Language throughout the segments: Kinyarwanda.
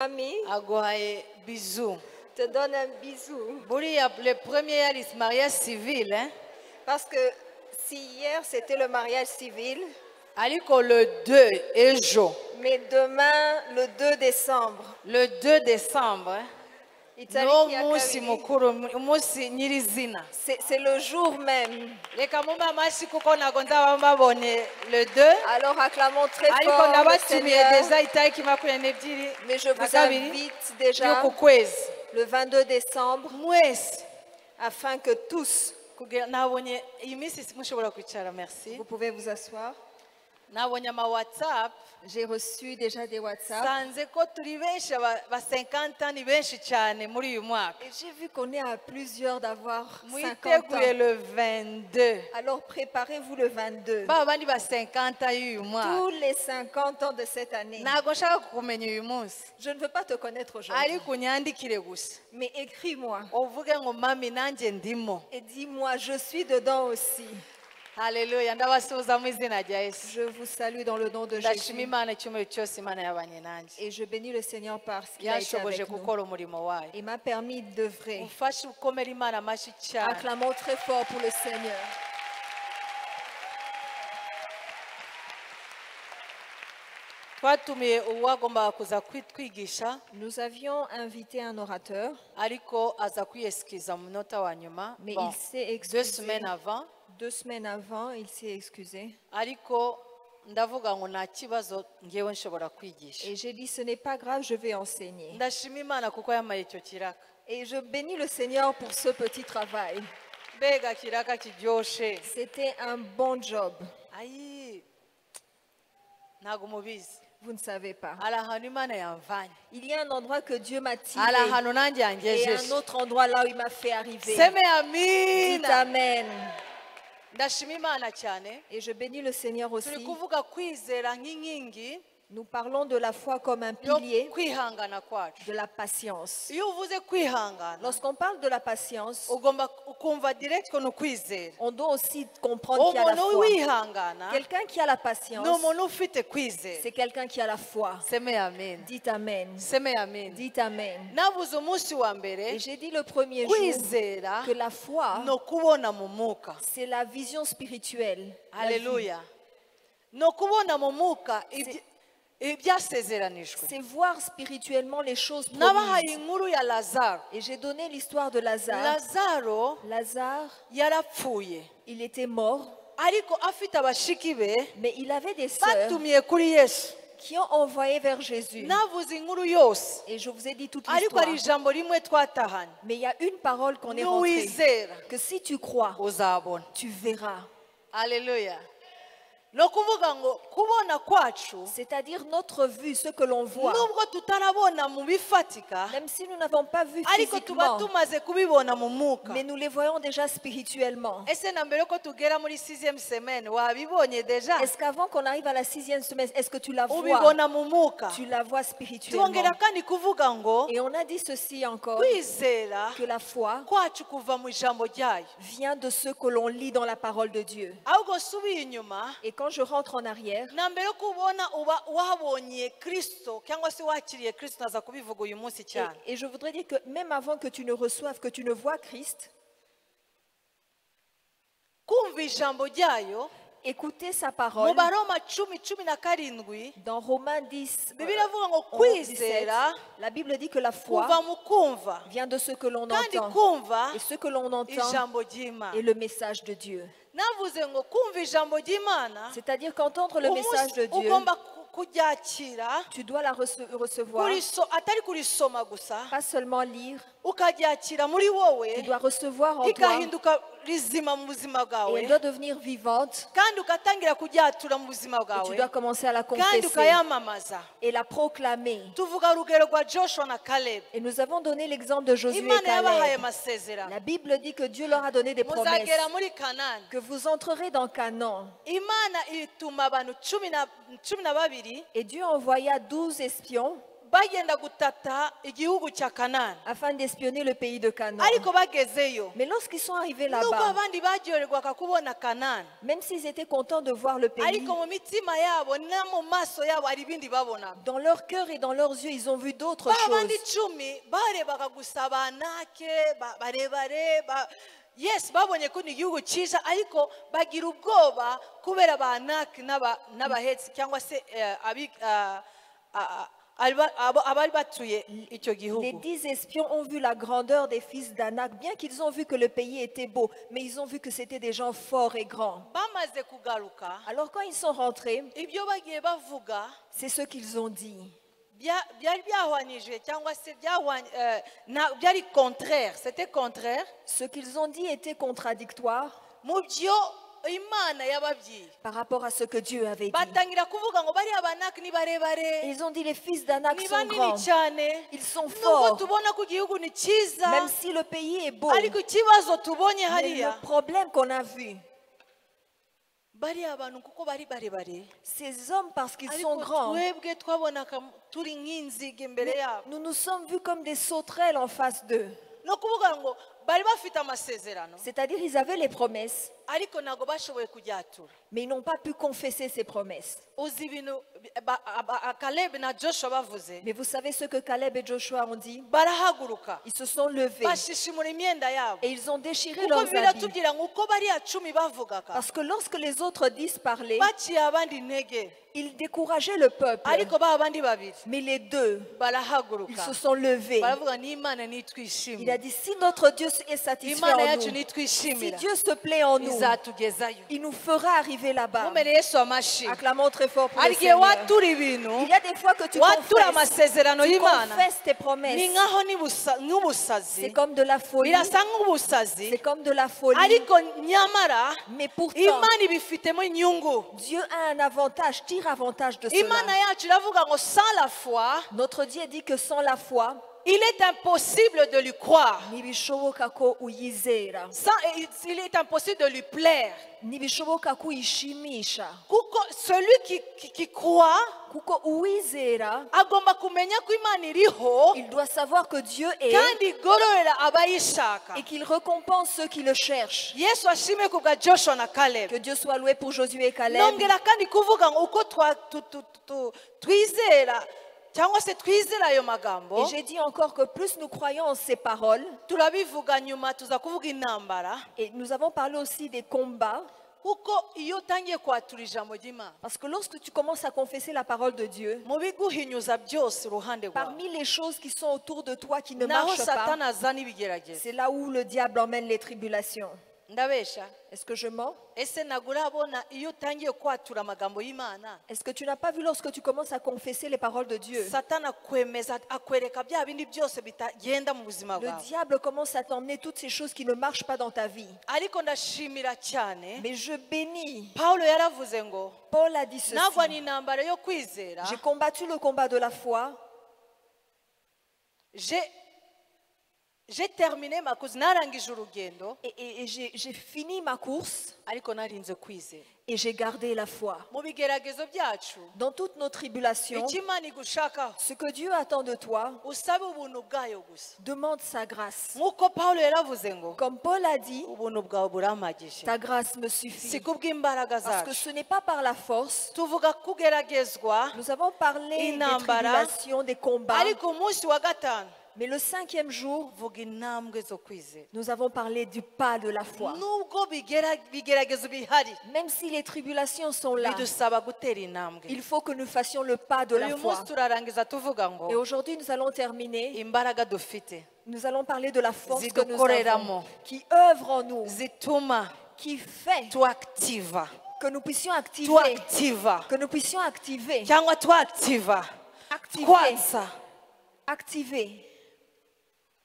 Ami aguhaye bisou. te donne un bisou. Le premier yari mariage civil, hein? Parce que si hier c'était le mariage civil, Aliko le 2 et jour. mais demain, le 2 décembre, Le 2 décembre, hein? Italie No qui a musi Kawi, mukuru musi nyirizina. c'est le jour même. Leka mumba mashi kuko nagonda bambabone le 2. Alors acclamons très Aliko fort le nabatumiye Seigneur. deja itariki 22 Mais je vous na kabiri invite déjà y'uku kwezi. le 22 décembre Mwese afin que tous, kugira nabonye iyi minsi mushobora kwicara, merci. vous pouvez vous asseoir. Nabonye ama WhatsApp. J'ai reçu déjà des WhatsApp. Sanze ko turi benshi ba 50 ans ni benshi cyane muri uyu mwaka. Et j'ai vu qu'on est à plusieurs d'avoir 50 Mwiteguye ans. le 22. Alors préparez-vous le 22. Ba bandi ba 50 ans y'uyu mwaka. Tous les 50 ans de cette année. Ntago nshaka kukumenya uyu munsi. Je ne veux pas te connaître aujourd'hui. Ariko unyandikire gusa. Mais écris-moi Uvuge ngo mami nanjye ndimo. et dis-moi, je suis dedans aussi. Haleluya, ndabasuhuza mu izina rya Yesu. Je vous salue dans le nom de Ndashima Jésus. Imana icyumweru cyose Imana yabanye nanjye. Et je bénis le Seigneur parce qu'il a été Yanshoboje avec nous. gukora umurimo wayo. Il m'a permis d'œuvrer. Ufashe ukomere Imana amashyi cyane. Acclamons très fort pour le Seigneur. Twatumiye uwagombaga kuza kwigisha Nous avions invité un orateur, ariko aza kwiyesikiza mu munota wa nyuma. mais Bon, il s'est 2 excusé. semaines avant. 2 semaines avant, il s'est excusé. Ariko ndavuga ngo nta kibazo ngewe nshobora kwigisha. Et j'ai dit, ce n'est pas grave, je vais enseigner. Ndashima Imana kuko yamaye icyo kiraka. Et je bénis le Seigneur pour ce petit travail. Mbega kiraka kiryoshe. C'était un bon job. Ayi, ntago mubizi. Vous ne savez pas. Hari ahantu Imana yamvanye. Il y a un endroit que Dieu m'a Hari tiré ahantu nanjye et yangejeje. un autre endroit là où il m'a fait arriver. Seme Dites amina. Amen. Ndashima Imana cyane. Et je bénis le Seigneur Turi aussi. kuvuga kwizera nk'inkingi Nous parlons de la foi comme un yo pilier kwihangana kwacu. de la patience. Iyo uvuze kwihangana Lorsqu'on parle de la patience, ugomba ukumva direct ko ukwizera. on doit aussi comprendre qu'il y a la Umuntu foi. wihangana Quelqu'un qui a la ni patience, umuntu ufite kwizera. c'est quelqu'un qui a la foi. Seme amen. Dites Amen. Seme amen. Dites Amen. Nabuze umunsi wa mbere Et j'ai dit le premier jour kwizera que la foi, no kubona mu mwuka. c'est la vision spirituelle. La vie. Haleluya. No kubona mu mwuka ibyasezeranijwe. C'est voir spirituellement les choses Nabahaye promises. inkuru ya Lazaro. Et j'ai donné l'histoire de Lazare. Lazaro Lazare, yarapfuye il était mort, ariko afite abashiki be mais il avait des sœurs batumiye kuri Yesu. qui ont envoyé vers Jésus. Navuze inkuru yose Et je vous ai dit toute ariko hari l'histoire. ijambo rimwe twatahanye. Mais il y a une parole qu'on est rentré. Nuwizera Que si tu crois, uzabona. tu verras. Haleluya. No kuvuga ngo kubona kwacu C'est-à-dire notre vue, ce que l'on voit. nubwo tutarabona mu bifatika Même si nous n'avons pas vu ariko tuba physiquement, tumaze kubibona mu mwuka. mais nous les voyons déjà spirituellement. Ese na mbere ko tugera muri 6e semaine wabibonye deja Est-ce qu'avant qu'on arrive à la 6e semaine, est-ce que tu la vois? ubibona mu mwuka. Tu la vois spirituellement. Twongera kandi kuvuga ngo Et on a dit ceci encore, kwizera que la foi kwacu kuva mu ijambo ryayo. vient de ce que l'on lit dans la parole de Dieu. Ahubwo subiye inyuma Et quand je rentre en arrière, na mbere yo kubona uba wahabonye Kristo cyangwa se wakiriye Kristo, naza kubivuga uyu munsi cyane. et je voudrais dire que même avant que tu ne reçoives, que tu ne vois Christ, Kumva ijambo ryayo écoutez sa mu parole. Baroma 10:17 Dans Romains 10, Bibiliya ivuga ngo 11, 17, kwizera la Bible dit que la foi kuva mu kumva vient de ce que l'on kandi entend. kumva Et ce que l'on entend ijambo ry'Imana. est le message de Dieu. Navuze ngo kumva ijambo ry'Imana C'est-à-dire qu'entendre le message de Dieu, ugomba kuryakira tu dois la recevoir, atari kurisoma gusa, pas seulement lire, ukaryakira muri wowe tu dois recevoir en toi ikahinduka rizima mu buzima et bwawe, elle doit devenir vivante kandi ugatangira kuryatura mu buzima et tu bwawe, dois commencer à la kandi confesser ukayamamaza. et la proclamer. Tuvuga urugero rwa Joshua na Caleb. Et nous avons donné l'exemple de Josué et Imana yabahaye Caleb. amasezerano, La Bible dit que Dieu leur a donné des promesses, muzagera muri Kanani. que vous entrerez dans Canaan. Imana ituma abantu cumi na babiri Et Dieu envoya 12 espions bagenda gutata igihugu cya Kanani afin d'espionner le pays de Canaan. ariko bagezeyo Mais lorsqu'ils sont arrivés nubwo là-bas, abandi baryoherwaga kubona Kanani même s'ils étaient contents de voir le pays, ariko mu mitima yabo no mu maso yabo hari ibindi babonaga dans leur cœur et dans leurs yeux, ils ont vu d'autres babandi choses. 10 barebaga gusa Abanake barebare yes babonye ko ni igihugu cyiza ariko bagira ubwoba kubera Abanake n'abahetsi cyangwa se abari batuye icyo Les gihugu 10 espions ont vu la grandeur des fils d'Anak, bien qu'ils ont vu que le pays était beau, mais ils ont vu que c'était des gens forts et grands. bamaze kugaruka Alors quand ils sont rentrés, ibyo bagiye bavuga c'est ce qu'ils ont dit. byari byahwanyije cyangwa se byari contraire, c'était contraire Ce qu'ils ont dit était contradictoire mu byo Imana yababwiye par rapport à ce que Dieu avait dit. batangira kuvuga ngo bari Abanaki ni Et barebare ils ont dit les fils d'Anak ni sont banini grands, cyane ils sont nubwo forts, tubona ko igihugu ni cyiza même si le pays est beau. ariko ikibazo tubonye Mais hariya le problème qu'on a vu, bari abantu kuko bari barebare ces hommes, parce qu'ils sont ariko grands, twebwe twabonaga turi nk'inzige imbere yabo nous nous sommes vus comme des sauterelles en face d'eux. no kuvuga ngo bari bafite amasezerano C'est-à-dire ils avaient les promesses, ariko ntabwo bashoboye kujyatura mais ils n'ont pas pu confesser ces promesses. uzi ibintu Caleb na Joshua bavuze Mais vous savez ce que Caleb et Joshua ont dit? barahaguruka Ils se sont levés bashishimura imyenda yabo et ils ont déchiré kuko leurs habits. biratubwira ngo uko bariya 10 bavugaga Parce que lorsque les autres 10 parlaient, baciye abandi intege ils décourageaient le peuple. ariko ba bandi babiri Mais les deux, ils barahaguruka se sont levés. baravuga ni Imana Il a nitwishimira dit, si notre Dieu est satisfait Imana en yacu nous, si nitwishimira Dieu se plaît en nous, izatugezayo il nous fera arriver là-bas. mumere Yesu amashi Acclamons très fort pour le hari igihe Seigneur. watura ibintu Il y a des fois que tu watura confesses, amasezerano y'Imana tes ni promesses. nkaho C'est nk'ubusazi comme de la folie. birasa nk'ubusazi C'est comme de la folie. ariko nyamara Mais pourtant, Imana ibifitemo inyungu Dieu a un avantage, tire avantage de Imana cela. yacu iravuga ngo sans la foi Notre Dieu dit que sans la foi, il est impossible de lui croire ntibishoboka ko uyizera, il est impossible de lui plaire ntibishoboka ko uyishimisha, kuko celui qui croit kuko uwizera agomba kumenya ko Imana iriho il doit savoir que Dieu est kandi igororera abayishaka et qu'il récompense ceux qui le cherchent. Yesu ashimwe ku bwa Joshua na Caleb Que Dieu soit loué pour Josué et Caleb. nongera kandi kuvuga ngo uko twizera cyangwa se twizera ayo Et magambo j'ai dit encore que plus nous croyons en ces paroles, turabivuga nyuma tuza kuvuga intambara et nous avons parlé aussi des combats, kuko iyo utangiye kwatura ijambo ry'Imana parce que lorsque tu commences à confesser la parole de Dieu, mu biguhinyuza byose uruhande rwawe parmi les choses qui sont autour de toi qui ne naho marchent pas, satani azana ibigeragezo c'est là où le diable emmène les tribulations. ndabesha Est-ce que je mens? ese ntabwo urabona iyo utangiye kwatura amagambo y'Imana Est-ce que tu n'as pas vu lorsque tu commences à confesser les paroles de Dieu? satani akwereka bya bindi byose bitagenda mu buzima Le bwawe diable commence à t'emmener toutes ces choses qui ne marchent pas dans ta vie. ariko ndashimira cyane Mais je bénis. Pawulo yaravuze ngo Paul a dit ceci. nagwa ni intambara yo kwizera J'ai combattu le combat de la foi. j'ai terminé ma course narangije urugendo Et j'ai fini ma course ariko narinze kwizera et j'ai gardé la foi. mu bigeragezo byacu Dans toutes nos tribulations, icyo Imana igushakaho ce que Dieu attend de toi, usabe ubuntu bwayo gusa demande sa grâce. nk'uko Pawulo yaravuze ngo Comme Paul a dit, ubuntu bwawe burampagije ta grâce me suffit. si kubw'imbaraga Parce que zacu ce n'est pas par la force. tuvuga kugeragezwa Nous avons parlé des Intambara. tribulations, des combats. ariko umunsi wa gatanu Mais le 5e jour, vuga intambwe zo kwizera nous avons parlé du pas de la foi. nubwo bigeragezo bihari Même si les tribulations sont là, bidusaba gutera intambwe il faut que nous fassions le pas de la uyu foi. munsi turarangiza tuvuga ngo Et aujourd'hui, nous allons terminer. imbaraga dufite Nous allons parler de la force que nous Zidukoreramo. avons, qui œuvre en nous, zituma qui fait tuactiva que nous puissions activer, cyangwa tuactiva activer, kwatsa activer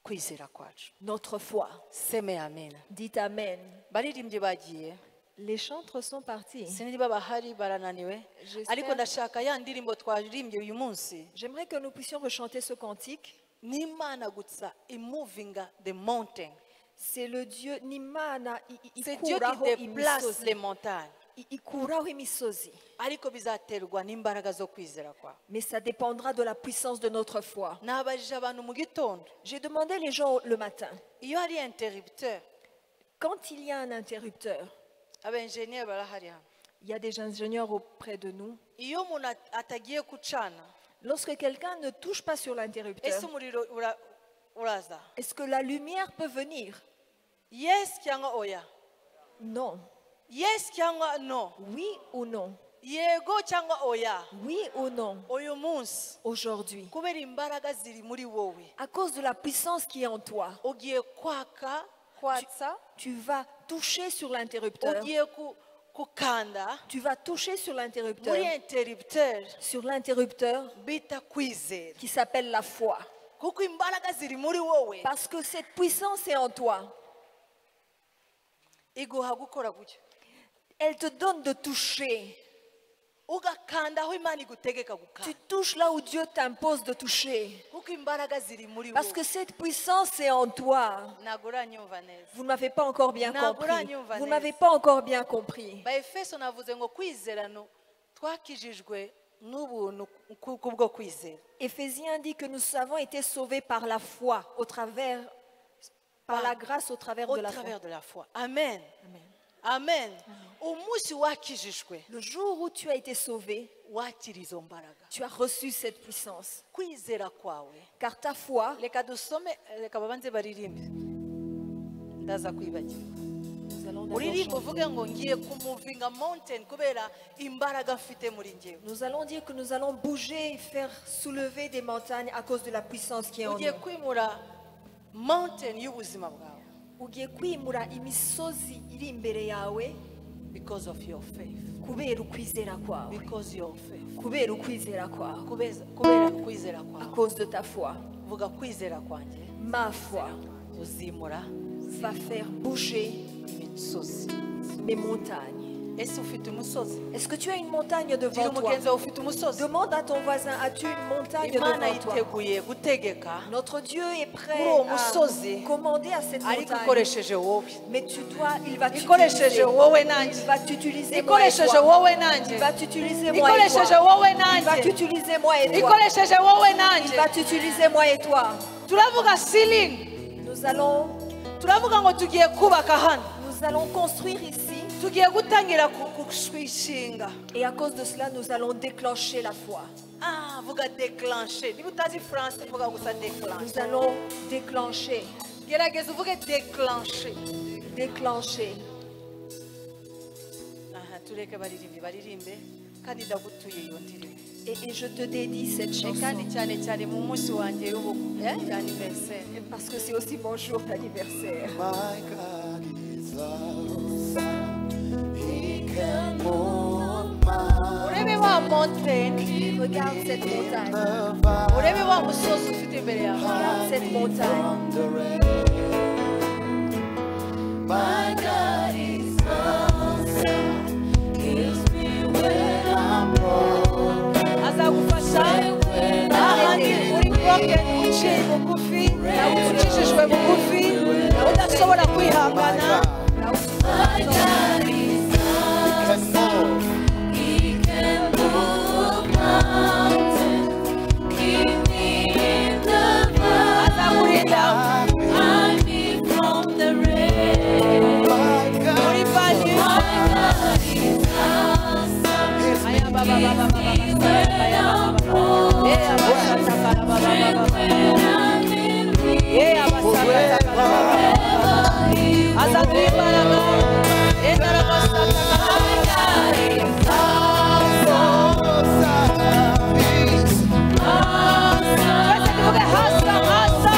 kwizera kwacu notre foi. seme amen Dites Amen. baririmbyi bagiye Les chantres sont partis. sinzi bahari barananiwe J'espère. ariko ndashaka ya ndirimbo twaririmbye uyu munsi J'aimerais que nous puissions rechanter ce cantique. n'Imana gutsa imuvinga the mountain C'est le Dieu Nimana c'est Dieu qui ikuraho déplace imisozi. les montagnes ikuraho imisozi. ariko bizaterwa n'imbaraga zo kwizera kwawe. Mais ça dépendra de la puissance de notre foi. Nabajije abantu mu gitondo, J'ai demandé les gens le matin, iyo hari interrupteur, quand il y a un interrupteur, abenjeniyeri barahari hano, il y a des ingénieurs auprès de nous. iyo umuntu atagiye gucana, Lorsque quelqu'un ne touche pas sur l'interrupteur, ese umuriro uraza? est-ce que la lumière peut venir? Yes cyangwa oya? Non. Yes cyangwa no? Oui ou non? Yego cyangwa oya? Oui ou non? Uyu munsi Aujourd'hui, kubera imbaraga ziri muri wowe, à cause de la puissance qui est en toi, ugiye kwatsa, tu vas toucher sur l'interrupteur. ugiye kukanda Tu vas toucher sur muri l'interrupteur. interrupteur Sur l'interrupteur bita kwizera, qui s'appelle la foi. kuko imbaraga ziri muri wowe Parce que cette puissance est en toi. iguha gukora gutya, Elle te donne de toucher. ugakanda aho Imana igutegeka Tu gukanda, touches là où Dieu t'impose de toucher. kuko imbaraga ziri muri Parce wowe. que cette puissance est en toi. Ntabwo uranyumva neza. Vous ne m'avez pas encore bien Ntabwo compris. uranyumva Vous ne neza. m'avez pas encore bien compris. Baefeso navuze ngo kwizera no twakijijwe n'ubuntu kubwo kwizera. Éphésiens dit que nous avons été sauvés par la foi, par la grâce au travers Au de la foi. travers de la foi. Amen. Amen. Amen. Umunsi wakijijwe Le jour où tu as été sauvé, wakira izo mbaraga. tu as reçu cette puissance. Kwizera kwawe. Car ta foi, Reka dusome, reka babanze baririmbe. Ndaza kwibagira. nous allons d'abord Uririmbe chanter. uvuge ngo ngiye kumuvinga mountain kubera imbaraga mfite muri njyewe. Nous allons dire que nous allons bouger et faire soulever des montagnes à cause de la puissance qui est en Ugiye nous. kwimura mountain y'ubuzima bwawe Ugiye kwimura imisozi iri imbere yawe because of your faith. kubera ukwizera kwawe. Because your faith. Kubera ukwizera kwawe. Kubera kwizera À kwawe. cause de ta foi. Vuga kwizera kwanjye Ma foi uzimura va faire bouger imisozi. mes montagnes. Ese ufite umusozi? Est-ce que tu as une montagne Gira devant toi? umugenzi wawe ufite umusozi? Demande à ton voisin, as-tu une montagne Imana devant toi? yiteguye gutegeka Notre Dieu est prêt Kuri uwo musozi, à commander à cette ariko montagne. ikoresheje wowe. Mais il va Ikoresheje t'utiliser. wowe nanjye. Il va t'utiliser moi et Ikoresheje toi. wowe nanjye. Il va t'utiliser moi et Ikoresheje toi. wowe Il va nanjye. t'utiliser moi et toi. Ikoresheje wowe Il nanjye. va t'utiliser moi et toi. Turavuga ceiling. Nous allons Turavuga ngo tugiye kubaka hano. Nous allons construire ici Tugiye gutangira kwishinga. et à cause de cela, nous allons déclencher la foi. Ah, vuga déclencher. Niba utazi France, vuga gusa Nous déclencher. allons déclencher, Gerageza uvuge déclencher. déclencher. Aha, tureke baririmbe kandi ndagutuye iyo ndirimbo. Et je te dédie cette chanson Kandi cyane cyane mu munsi wanjye y'anniversaire. parce que c'est aussi mon jour d'anniversaire. My God is awesome. He can move mountains. Urebe wa mountain, Regarde cette montagne. urebe wa musozi ufite imbere yawe. Regarde cette montagne. From the rain. My God is awesome. Heals me when I'm broken. Azagufasha ahandi uri broken, uciye bugufi, ucishijwe bugufi, udashobora kwihangana. My God is awesome. He can move mountains. Keep me in the Azakurinda hide me from the rain. My God, muri valley. is awesome. Heals Aya baba baba baba baba. Eh, abashaka baba baba baba. Eh, abashaka baba baba. Azatwibaraga. Eh, narabashaka Twese tuvuge hasa hasa.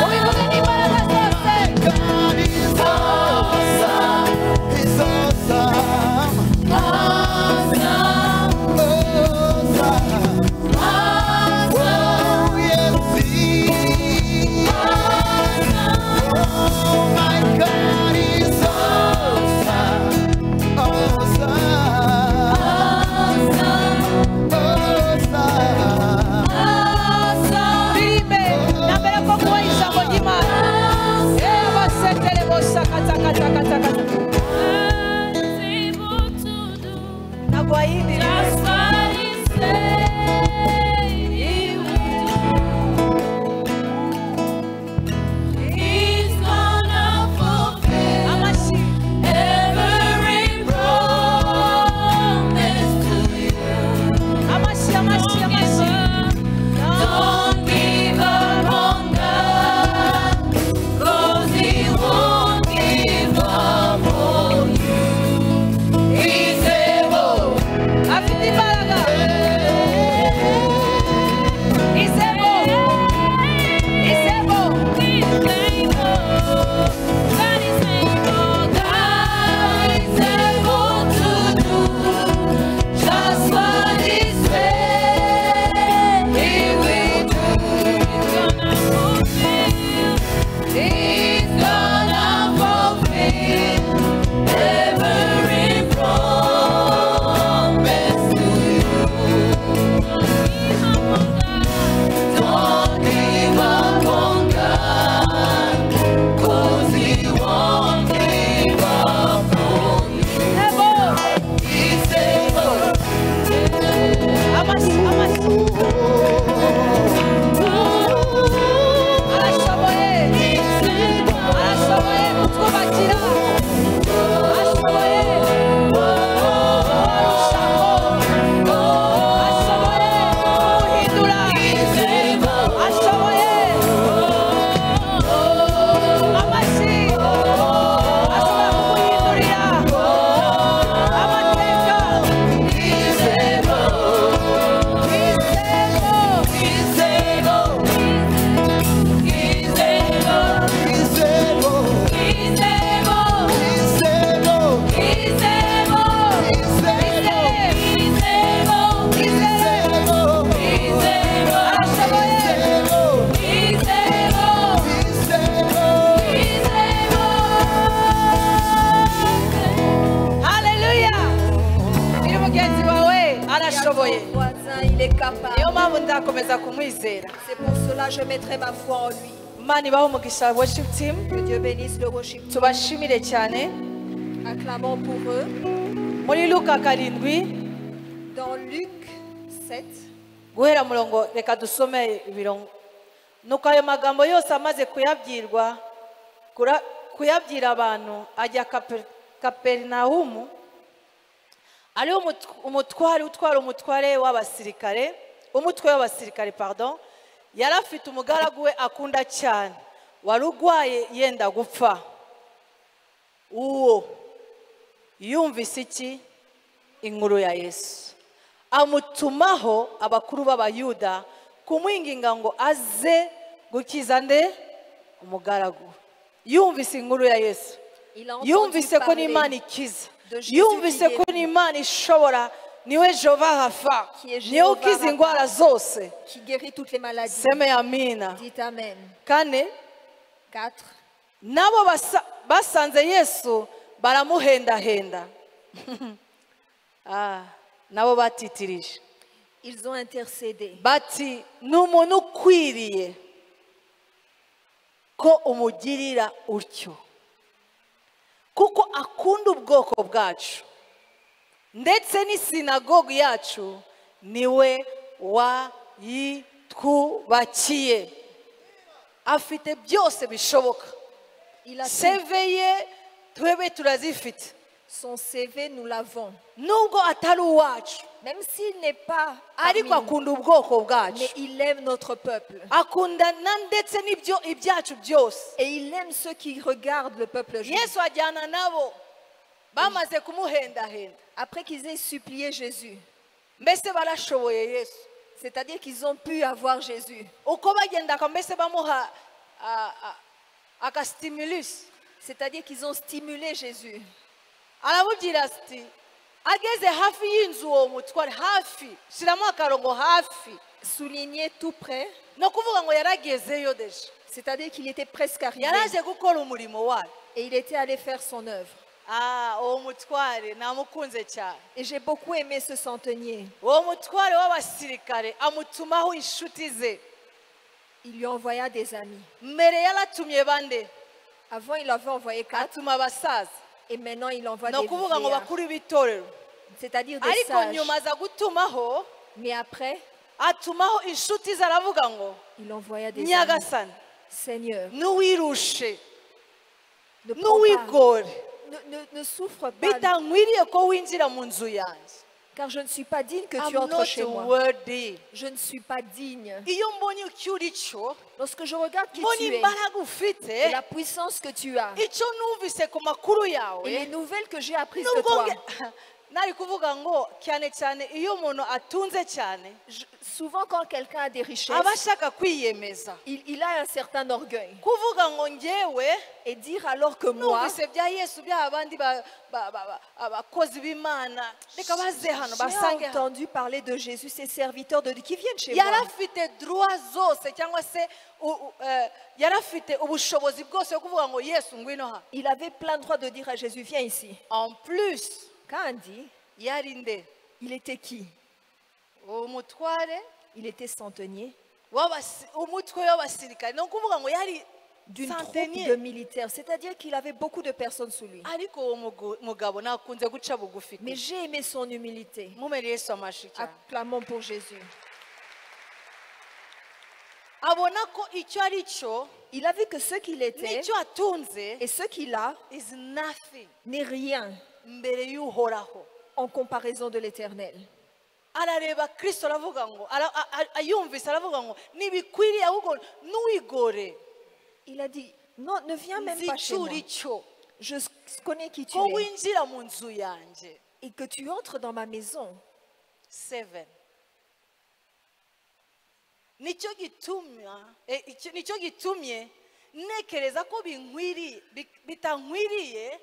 Ubivuge n'imbaraga zose. Awesome. arashoboye arashoboye kutwubakira ashoboye kurushaho ashoboye guhindura ashoboye amashyi ashobora kumuhindurira amateka Izebo Hallelujah. Iri mugenzi wawe arashoboye. Ton voisin, il est capable. Niyo mpamvu nzakomeza kumwizera. C'est pour cela que je mettrai ma foi en lui. Imana ibahe umugisha worship team. Que Dieu bénisse le worship. Tubashimire cyane. Acclamons pour eux. Muri Luka 7 Dans Luc 7, guhera murongo reka dusome ibirongo. Nuko ayo magambo yose amaze kuyabwirwa kuyabwira abantu ajya Kaperinawumu. Ariho umutware utwara umutwe w'abasirikare pardon, yari afite umugaragu we akunda cyane wari urwaye yenda gupfa. Uwo yumvise iki? Inkuru ya Yesu. Amutumaho abakuru b'Abayuda kumwinginga ngo aze gukiza nde? Umugaragu. Yumvise inkuru ya Yesu. il a entendu Yumvise ko parler n'Imana ikiza. de Jésus Yumvise qui ko n'Imana ishobora. Niwe Jehova Rafa. Qui est Niwe Jehova ukiza Rafa. indwara zose. qui guérit toutes les maladies. Seme amina. Dites Amen. Kane 4. nabo basanze Yesu baramuhendahenda. Nabo batitirije. Ils ont intercédé. Bati ni umuntu ukwiriye ko umugirira utyo kuko akunda ubwoko bwacu ndetse n'isinagogi yacu niwe wayitwubakiye. Afite byose bishoboka. Il a tout. Seve ye twebe turazifite Son CV, nous l'avons. nubwo atari uwacu Même s'il n'est pas ariko parmi nous, akunda ubwoko bwacu. mais il aime notre peuple. Akunda ndetse n'ibyo ibyacu byose. Et il aime ceux qui regardent le peuple juif. Yesu ajyana nabo bamaze kumuhendahenda. Après qu'ils aient supplié Jésus, Mbese barashoboye Yesu. c'est-à-dire qu'ils ont pu avoir Jésus. Uko bagendaga mbese bamuha akastimulus. C'est-à-dire qu'ils ont stimulé Jésus. Aramubwira ati ageze hafi y'inzu uwo mutware hafi shiramo akarongo hafi. Souligné tout près, No kuvuga ngo yaragezeyo deje. c'est-à-dire qu'il était presque arrivé. Yaraje gukora umurimo wayo. Et il était allé faire son œuvre. Uwo mutware namukunze cyane. Et j'ai beaucoup aimé ce centenier. Uwo mutware w'abasirikare amutumaho inshuti ze. Il lui envoya des amis. Mbere yaratumye bande Avant, il avait envoyé 4. atuma abasaza. Et maintenant, il envoie No des kuvuga ngo vieillards. bakuru b'itorero. C'est-à-dire des Ariko sages. nyuma aza gutumaho Mais après, atumaho inshuti ze aravuga ngo il envoya des amis. Nyagasani Seigneur, n'uwirushe ne, prends pas- n'uwigore ne souffre pas, bitankwiriye ko winjira mu nzu yanjye. car je ne suis pas digne que tu I'm entres not chez moi. worthy. Je ne suis pas digne. Iyo mbonye icyo uri cyo Lorsque je regarde qui mbona tu es, imbaraga et ufite la puissance que tu as, icyo numvise ku makuru et yawe les nouvelles que j'ai apprises de nubwo toi, nari kuvuga ngo cyane cyane iyo umuntu atunze cyane souvent quand quelqu'un a des richesses, aba ashaka kwiyemeza il a un certain orgueil. kuvuga ngo ngewe Et dire alors que moi, numvise bya Yesu bya abandi abakozi b'Imana reka baze hano j'ai basange hano. entendu parler de Jésus, ces serviteurs de Dieu qui viennent chez moi. yari afite droit zose cyangwa se yari afite ubushobozi bwose bwo kuvuga ngo Yesu ngwino hano. Il avait plein de droits de dire à Jésus, viens ici. En plus Kandi, yari nde il était qui? umutware Il était centenier umutwe w'abasirikare ni ukuvuga ngo yari d'une troupe centenier. de militaires, c'est-à-dire qu'il avait beaucoup de personnes sous lui. ariko uwo mugabo nakunze guca bugufi. Mais j'ai aimé son humilité. mumere Yesu amashyi cyane. Acclamons pour Jésus. abona ko icyo ari cyo Il a vu que ce qu'il était n'icyo atunze et ce qu'il a is nothing n'est rien mbere y'uhoraho. en comparaison de l'Éternel. Arareba Kristo aravuga ngo ayumvise aravuga ngo nibikwiriye ahubwo ntuwigore. Il a dit, non, ne viens même pas chez moi. Nzi icyo Je connais qui tu ko es winjira mu nzu yanjye. et que tu entres dans ma maison. 7 nicyo gitumye ntekereza ko bitankwiriye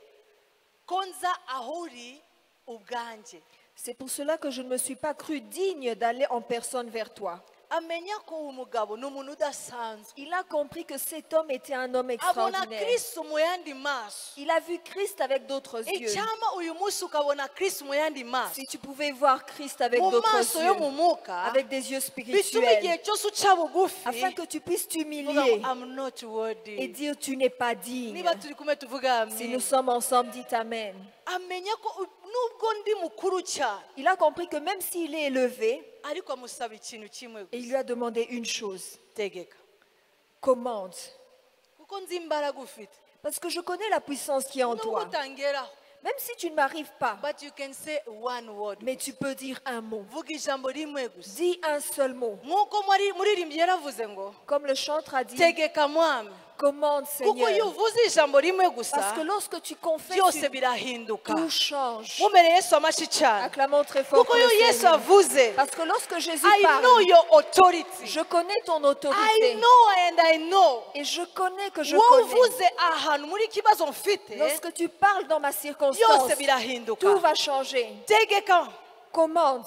ko nza aho uri ubwanjye. C'est pour cela que je ne me suis pas cru digne d'aller en personne vers toi. Amenya ko uwo mugabo ni umuntu udasanzwe. Il a compris que cet homme était un homme Abona extraordinaire. Kristo mu yandi maso. Il a vu Christ avec d'autres yeux. Icyama uyu munsi ukabona Kristo mu yandi maso. Si tu pouvais voir Christ avec Mu d'autres maso yo mu yeux, mwuka avec des yeux bituma spirituels, igihe cyose uca bugufi afin que tu puisses uvuga t'humilier ngo I'm not et worthy. dire tu n'es pas digne. Niba turi kumwe tuvuga Si amen. nous sommes ensemble, dites Amen. Amenya ko nubwo ndi mukuru cyane Il a compris que même s'il est élevé, ariko amusaba ikintu kimwe et il gusa. lui a demandé une chose, Tegeka commande. kuko nzi imbaraga ufite. Parce que je connais la puissance qui est en Nubwo toi. utangeraho Même si tu ne m'arrives pas, but you can say one word. mais tu peux dire un mot. Vuga ijambo rimwe gusa. Dis un seul mot. Nk'uko muririmbyi yaravuze ngo Comme le chantre a dit, tegeka mwami. commande Kuko iyo Seigneur. uvuze ijambo rimwe gusa Parce que lorsque tu confesses, byose birahinduka. tout change. Mumere Yesu amashyi cyane. Acclamons très fort Kuko pour iyo le Yesu Seigneur. avuze Parce que lorsque Jésus I know parle, your authority. je connais ton I autorité. know and I know. Et je connais que je Wowe connais. uvuze ahantu muri ikibazo mfite Lorsque tu parles dans ma byose circonstance, birahinduka. tout va changer. Tegeka Commande,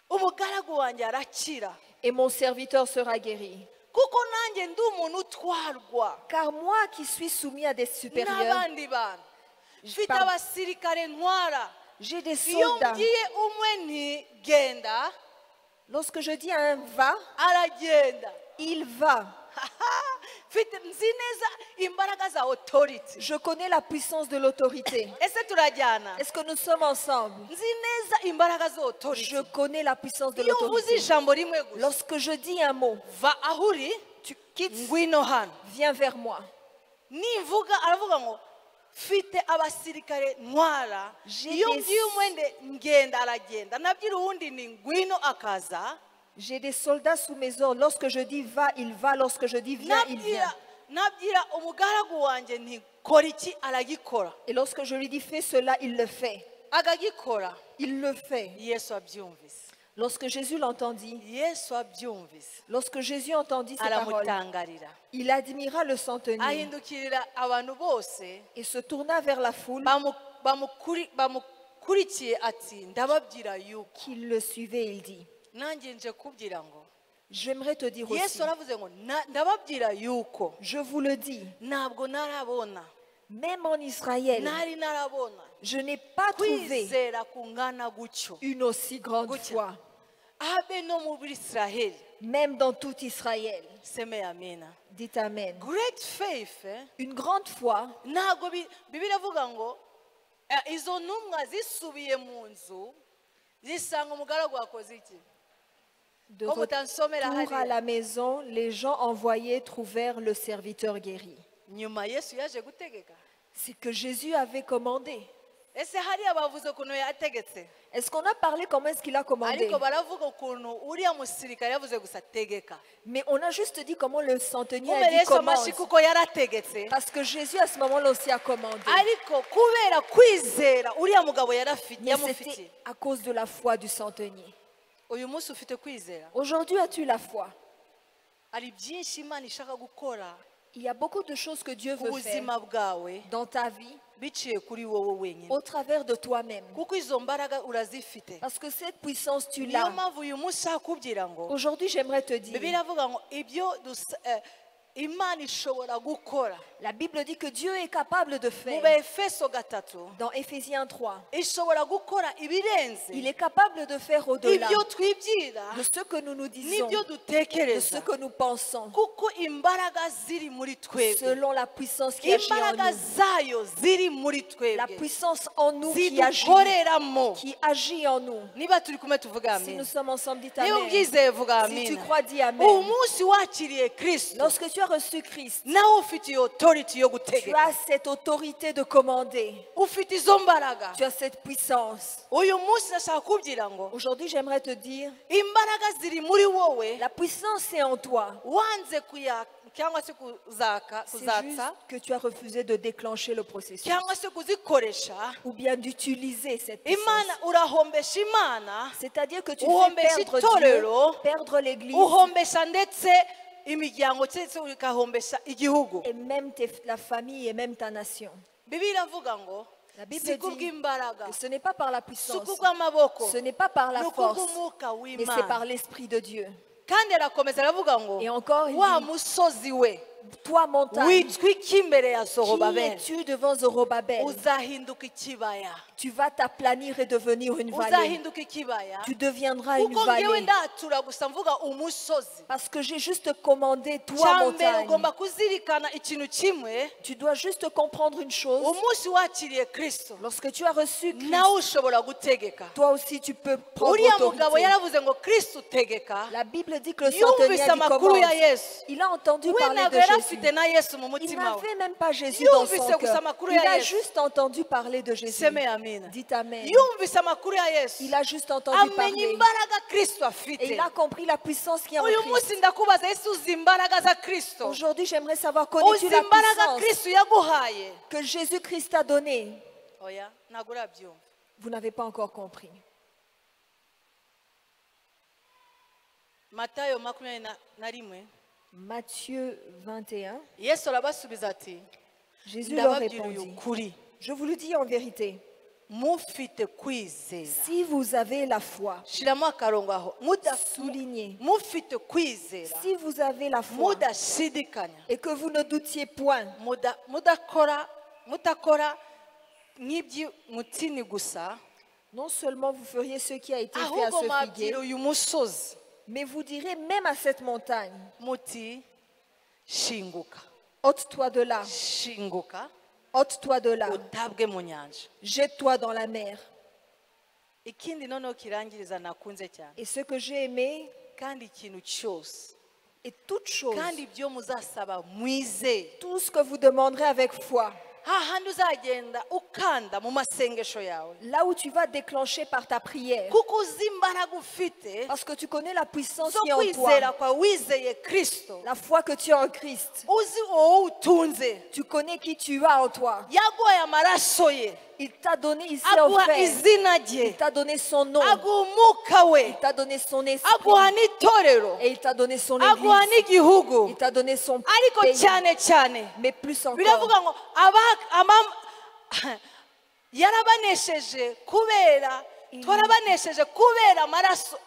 umugaragu wanjye arakira. et mon serviteur sera guéri. Kuko nanjye ndi umuntu utwarwa Car moi qui suis soumis à des supérieurs, n'abandi bantu mfite Pardon. abasirikare ntwara. j'ai des Iyo soldats. mbwiye umwe nti genda Lorsque je dis à un va, aragenda. il va. Nzi neza imbaraga za authority. Je connais la puissance de l'autorité. Ese turajyana. Est-ce que nous sommes ensemble? Nzi neza imbaraga za authority. Je connais la puissance de Iyo uvuze l'autorité. ijambo rimwe gusa Lorsque je dis un mot, va aho uri tu quittes, ngwino hano. viens vers moi. Nivuga aravuga ngo mfite abasirikare ntwara. J'ai Iyo des- mbwiye umwe ngenda aragenda. Nabwira uwundi ni ngwino akaza. J'ai des soldats sous mes ordres. Lorsque je dis va, il va. Lorsque je dis viens, il vient. Nabwira umugaragu wanjye nti kora iki aragikora. Et lorsque je lui dis fais cela, il le fait. Agagikora. Il le fait. Yesu abyumvise. Lorsque Jésus l'entendit, Yesu abyumvise lorsque Jésus entendit ces paroles, aramutangarira. il admira le centenier Ahindukirira abantu bose et se tourna vers la foule bamukurikiye ati ndababwira yuko qui le suivait. Il dit, nanjye nje kubwira ngo j'aimerais te dire aussi, Yesu aravuze ngo ndababwira yuko je vous le dis, ntabwo narabona même en Israël, ntari narabona je n'ai pas trouvé kwizera kungana gutyo une aussi grande Gutya. foi, abe no mu Bisiraheli. même dans tout Israël. Seme amina. Dites Amen. Great faith Une grande foi, ntabwo Bibiliya avuga ngo izo ntumwa zisubiye mu nzu zisanga umugaragu wakoze iki. de Comme utansomera retour à hariya. la maison, les gens envoyés trouvèrent le serviteur guéri. Nyuma Yesu yaje gutegeka. C'est que Jésus avait commandé. Ese hariya bavuze ukuntu yategetse. Est-ce qu'on a parlé comment est-ce qu'il a commandé? Ariko baravuga ukuntu uriya musirikare yavuze gusa tegeka. Mais on a juste dit comment le centenier a Mumere dit Yesu commande. amashyi kuko yarategetse. Parce que Jésus à ce moment-là aussi a commandé. Ariko kubera kwizera uriya mugabo Mais yamufitiye. c'était à cause de la foi du centenier. Uyu munsi ufite kwizera. Aujourd'hui, as-tu la foi? Hari byinshi Imana ishaka gukora Il y a beaucoup de choses que Dieu ku veut faire buzima bwawe dans ta vie biciye kuri wowe wenyine. au travers de toi-même. Kuko izo mbaraga urazifite. Parce que cette puissance, tu Niyo l'as. mpamvu uyu munsi akubwira ngo Aujourd'hui, j'aimerais te Bibiliya dire, avuga ngo imana ishobora gukora La Bible dit que Dieu est capable de mu faire. Befeso 3 Dans Éphésiens 3, ishobora gukora ibirenze il est capable de faire au-delà ibyo twibwira de ce que nous nous disons, n'ibyo de ce dutekereza que nous pensons, kuko imbaraga ziri muri twebwe selon la puissance qui agit en imbaraga nous. zayo ziri muri La twebwe puissance en nous qui zidukoreramo agit en nous. niba turi kumwe tuvuga Si amen nous sommes ensemble, dites niba Amen. ubyizeye vuga Si tu amina crois, dis uwo Amen. munsi wakiriye kristo Lorsque tu as reçu Christ, nawe ufite iyo authority yo tu gutegeka as cette autorité de commander. ufite izo mbaraga Tu as cette puissance. uyu munsi nashaka kubwira ngo Aujourd'hui, j'aimerais te dire, imbaraga ziri muri wowe la puissance est en toi. wanze cyangwa se kuzatsa C'est juste que tu as refusé de déclencher le processus cyangwa se kuzikoresha ou bien d'utiliser cette puissance. imana urahombesha imana C'est-à-dire que tu Uhombesha fais perdre Dieu, itorero, perdre l'Église uhombesha ndetse imiryango ndetse ukahombesha igihugu et même la famille et même ta nation. bibiliya iravuga ngo La Bible si dit kubw'imbaraga que ce n'est pas par la si puissance, kubw'amaboko ce n'est pas par la ni force, kubw'umwuka mais c'est par w'imana l'Esprit de Dieu. kandi arakomeza aravuga ngo Et encore, il wa dit, musozi we toi, montagne, witwika imbere ya qui zorobabeli es-tu devant Zorobabel? uzahinduka ikibaya Tu vas t'aplanir et devenir une vallée. uzahinduka ikibaya Tu deviendras une kuko ngewe vallée. ndatura gusa mvuga umusozi Parce que j'ai juste commandé, toi, cyambere montagne. ugomba kuzirikana ikintu kimwe Tu dois juste comprendre une chose. umunsi wakiriye kristo Lorsque tu as reçu Christ, nawe ushobora gutegeka toi aussi tu peux prendre uriya mugabo autorité. yaravuze ngo kristo utegeka La Bible dit que le centenier yumvise dit amakuru ya commence. yesu Il a entendu we parler ntabwo de yari Jésus. afite na yesu mu Il mutima we n'avait même pas Jésus dans son Yumvise gusa cœur. amakuru Il ya a Yesu. juste entendu parler de Jésus. seme amina Dites Amen. yumvise amakuru ya yesu Il a juste entendu amenya parler. imbaraga kristo Et afite il a compris la puissance qui est en uyu Christ. munsi ndakubaza ese uzi imbaraga za kristo Aujourd'hui, j'aimerais savoir, connais-tu uzi la imbaraga puissance kristo yaguhaye que Jésus-Christ t'a donnée? oya ntabwo urabyumva Vous n'avez pas encore compris. matayo 21 Matthieu 21, yesu arabasubiza ati Jésus leur ndababwira uyu répondit, kuri je vous le dis en vérité, mufite kwizera si vous avez la foi, shiramo akarongo aho soulignez, mufite kwizera si vous avez la foi mudashidikanya et que vous ne doutiez point, mutakora nk'iby'umutini gusa non seulement vous feriez ce qui a été fait à ahubwo ce mwabwira figuier, uyu musozi mais vous direz même à cette montagne, muti shinguka ôte-toi de là, shinguka ôte-toi de là, utabwe mu nyanja jette-toi dans la mer. ikindi noneho kirangiriza nakunze cyane Et ce que j'ai aimé, kandi ikintu cyose et toute chose, kandi ibyo muzasaba mwizeye tout ce que vous demanderez avec foi, hahandi uzagenda ukanda mu masengesho yawe là où tu vas déclencher par ta prière, kuko uzi imbaraga ufite parce que tu connais la puissance zo qui est en kwizera toi, kwa wizeye kristo la foi que tu as en Christ, uzi wowe utunze tu connais qui tu as en toi. yaguhaye amaraso ye Il t'a donné, il s'est aguha offert, izina il rye t'a donné son nom, aguha umwuka we il t'a donné son esprit, aguha n'itorero et il t'a donné son aguha église, n'igihugu il t'a donné son ariko pays, cyane cyane mais plus encore. biravuga ngo yarabanesheje kubera twarabanesheje kubera amaraso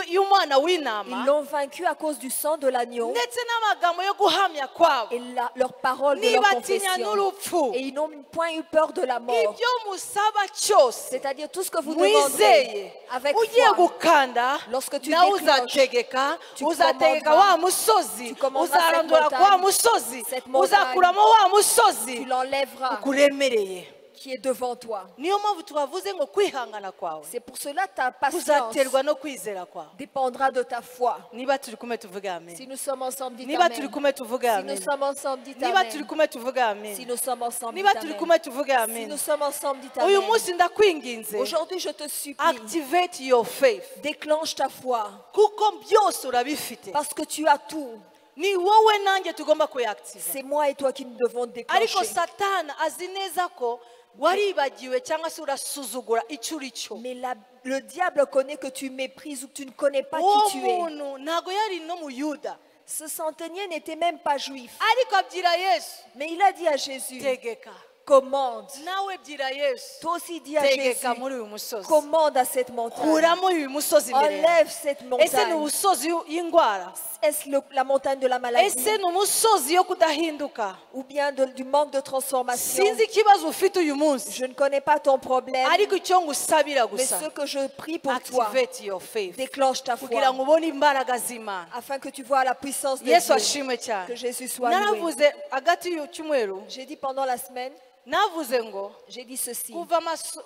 y'umwana Ils w'intama l'ont vaincu à cause du sang de l'agneau ndetse n'amagambo yo guhamya kwabo et leur parole de leur ntibatinya confession. n'urupfu Et ils n'ont point eu peur de la mort. ibyo musaba cyose C'est-à-dire tout ce que vous demanderez mwizeye avec ugiye foi. gukanda Lorsque tu nawe déclenches, uzategeka tu uzategeka commanderas, wa musozi tu commanderas uzarandura cette kwa montagne, musozi cette montagne, uzakuramo wa musozi Tu l'enlèveras ukuremereye qui est devant toi. niyo mpamvu twavuze ngo kwihangana kwawe C'est pour cela que ta patience kuzaterwa no kwizera kwawe dépendra de ta foi. niba turi kumwe tuvuge Si amen nous sommes ensemble, dites niba Amen. turi kumwe tuvuge Si amen nous sommes ensemble, dites niba Amen. turi kumwe tuvuge amen Si nous sommes ensemble, niba dites turi Amen. kumwe tuvuge Si amen nous sommes ensemble, dites uyu Amen. munsi ndakwinginze Aujourd'hui, je te supplie, activate your faith déclenche ta foi kuko byose urabifite parce que tu as tout. ni wowe nanjye tugomba kuyakitiva C'est moi et toi qui nous devons ariko déclencher. satani azi neza ko waribagiwe cyangwa se urasuzugura icyo uri cyo Mais le diable connaît que tu méprises ou que tu ne connais pas uwo qui tu es. muntu ntabwo yari no mu yuda Ce centenier n'était même pas juif. ariko abwira yesu Mais il a dit à Jésus, tegeka commande. nawe bwira yesu Toi aussi dis à Jésus, tegeka muri uyu musozi commande à cette montagne. kuramo uyu musozi imbere yawe. Enlève cette ese ni montagne. umusozi y'indwara Est-ce la montagne de la maladie ese ni umusozi yo kudahinduka ou bien du manque de transformation? sinzi ikibazo ufite uyu munsi Je ne connais pas ton problème, ariko icyo ngusabira mais gusa ce que je prie pour toi, activate your faith déclenche ta kugira ngo foi ubone imbaraga z'imana afin que tu vois la puissance de yesu Dieu. ashimwe cyane Que Jésus soit loué. naravuze hagati y'cyumweru J'ai dit pendant la semaine, navuze ngo j'ai dit ceci.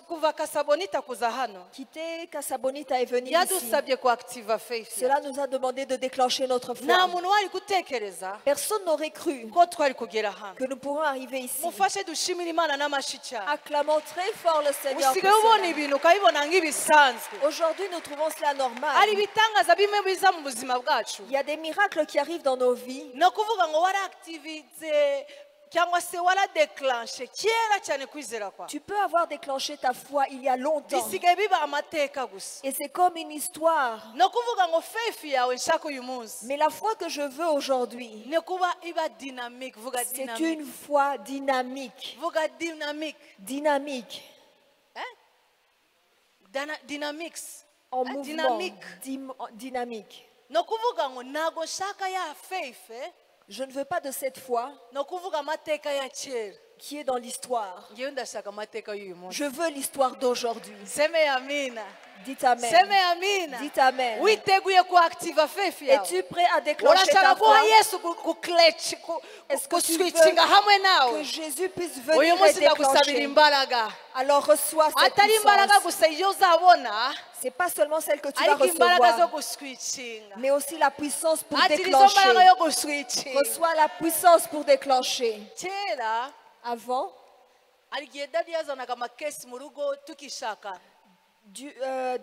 kuva kasabonita kuza hano Quitter Casabonita et venir ici. yadusabye kuactiva faith Cela nous a demandé de déclencher notre nta foi. muntu wari gutekereza Personne n'aurait cru ko twari kugera hano que nous pourrons arriver ici. mufashe dushimire imana n'amashyi cyane Acclamons très fort le Seigneur. pour usigaye ubona cela. ibintu ukabibona nk'ibisanzwe Aujourd'hui, nous trouvons cela hari normal. ibitangaza bimwe biza mu buzima bwacu Il y a des miracles qui arrivent dans nos vies. ni ukuvuga ngo waraactivize cyangwa se waradeclanshe kera cyane kwizera kwawe Tu peux avoir déclenché ta foi il y a longtemps. bisigaye biba amateka gusa Et c'est comme une histoire. ni ukuvuga ngo faith yawe nshaka uyu munsi Mais la foi que je veux aujourd'hui, ni kuba iba dynamique vuga c'est dynamique une foi dynamique. vuga dynamique Dynamique. dynamics En mouvement. dynamique Dynamique. ni ukuvuga ngo ntabwo nshaka ya faith Je ne veux pas de cette foi ni ukuvuga amateka ya kera qui est dans l'histoire. ngewe ndashaka amateka y'uyu munsi Je veux l'histoire d'aujourd'hui. seme amina Dites Amen. seme amina Dites Amen. witeguye kuactiva faith yawe Es-tu prêt à déclencher urashaka ta guha foi? yesu Est-ce que tu veux guswitchinga hamwe que nawe Jésus puisse uyu venir et munsi ndagusabira déclencher? imbaraga Alors reçois cette atari imbaraga puissance. gusa iyo uzabona C'est pas seulement celle que tu vas ariko imbaraga zo recevoir, guswitchinga mais aussi la puissance pour ati nizo mbaraga déclencher. yo guswitchinga Reçois la puissance pour déclencher. kera Avant, hari igihe dadi yazanaga amakesi mu rugo tukishaka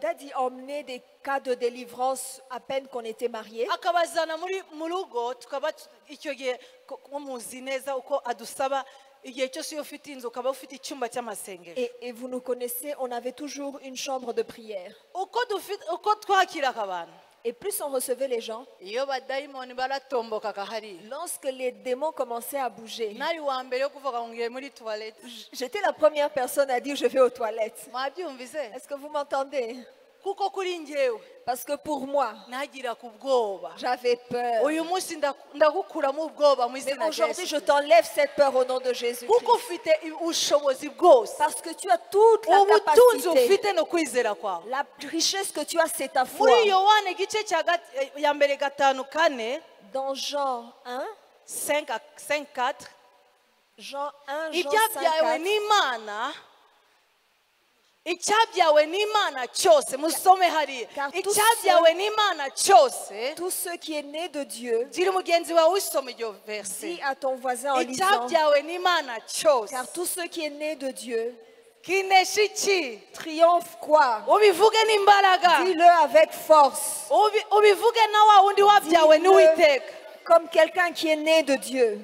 Daddy emmenait des cas de délivrance à peine qu'on était mariés. akabazana mu rugo tukaba icyo gihe ko muzi neza uko adusaba igihe cyose iyo ufite inzu ukaba ufite icyumba cy'amasengero Et vous nous connaissez, on avait toujours une chambre de prière. uko twakiraga abantu Et plus on recevait les gens, iyo badayimoni baratombokaga hariya lorsque les démons commençaient à bouger, nari wa mbere yo kuvuga ngo ngiye muri tuwarete j'étais la première personne à dire je vais aux toilettes. mwabyumvise Est-ce que vous m'entendez? kuko kuri njyewe Parce que pour moi, nagira ku bwoba j'avais peur. uyu munsi ndagukuramo ubwoba mu Mais izina rya aujourd'hui, je Yesu t'enlève cette peur au nom de Jésus. kuko ufite ubushobozi bwose Parce que tu as toute la ubutunzi capacité. ufite no kwizera kwawe La richesse que tu as, c'est ta foi. muri yohane igice ya mbere 5:4 Dans Jean 1, 5:4 Jean 1, Jean ibyabyawe 5, n'imana icyabyawe n'imana cyose musome hariya Car tout icyabyawe n'imana cyose tout ce qui est né de Dieu, gira umugenzi wawe usoma iryo verse dis à ton voisin en lisant, icyabyawe n'imana cyose car tout ce qui est né de Dieu kinesha iki triomphe quoi? ubivuge n'imbaraga Dis-le avec force, ubivuge na wa wundi wabyawe Dis-le n'uwiteka comme quelqu'un qui est né de Dieu.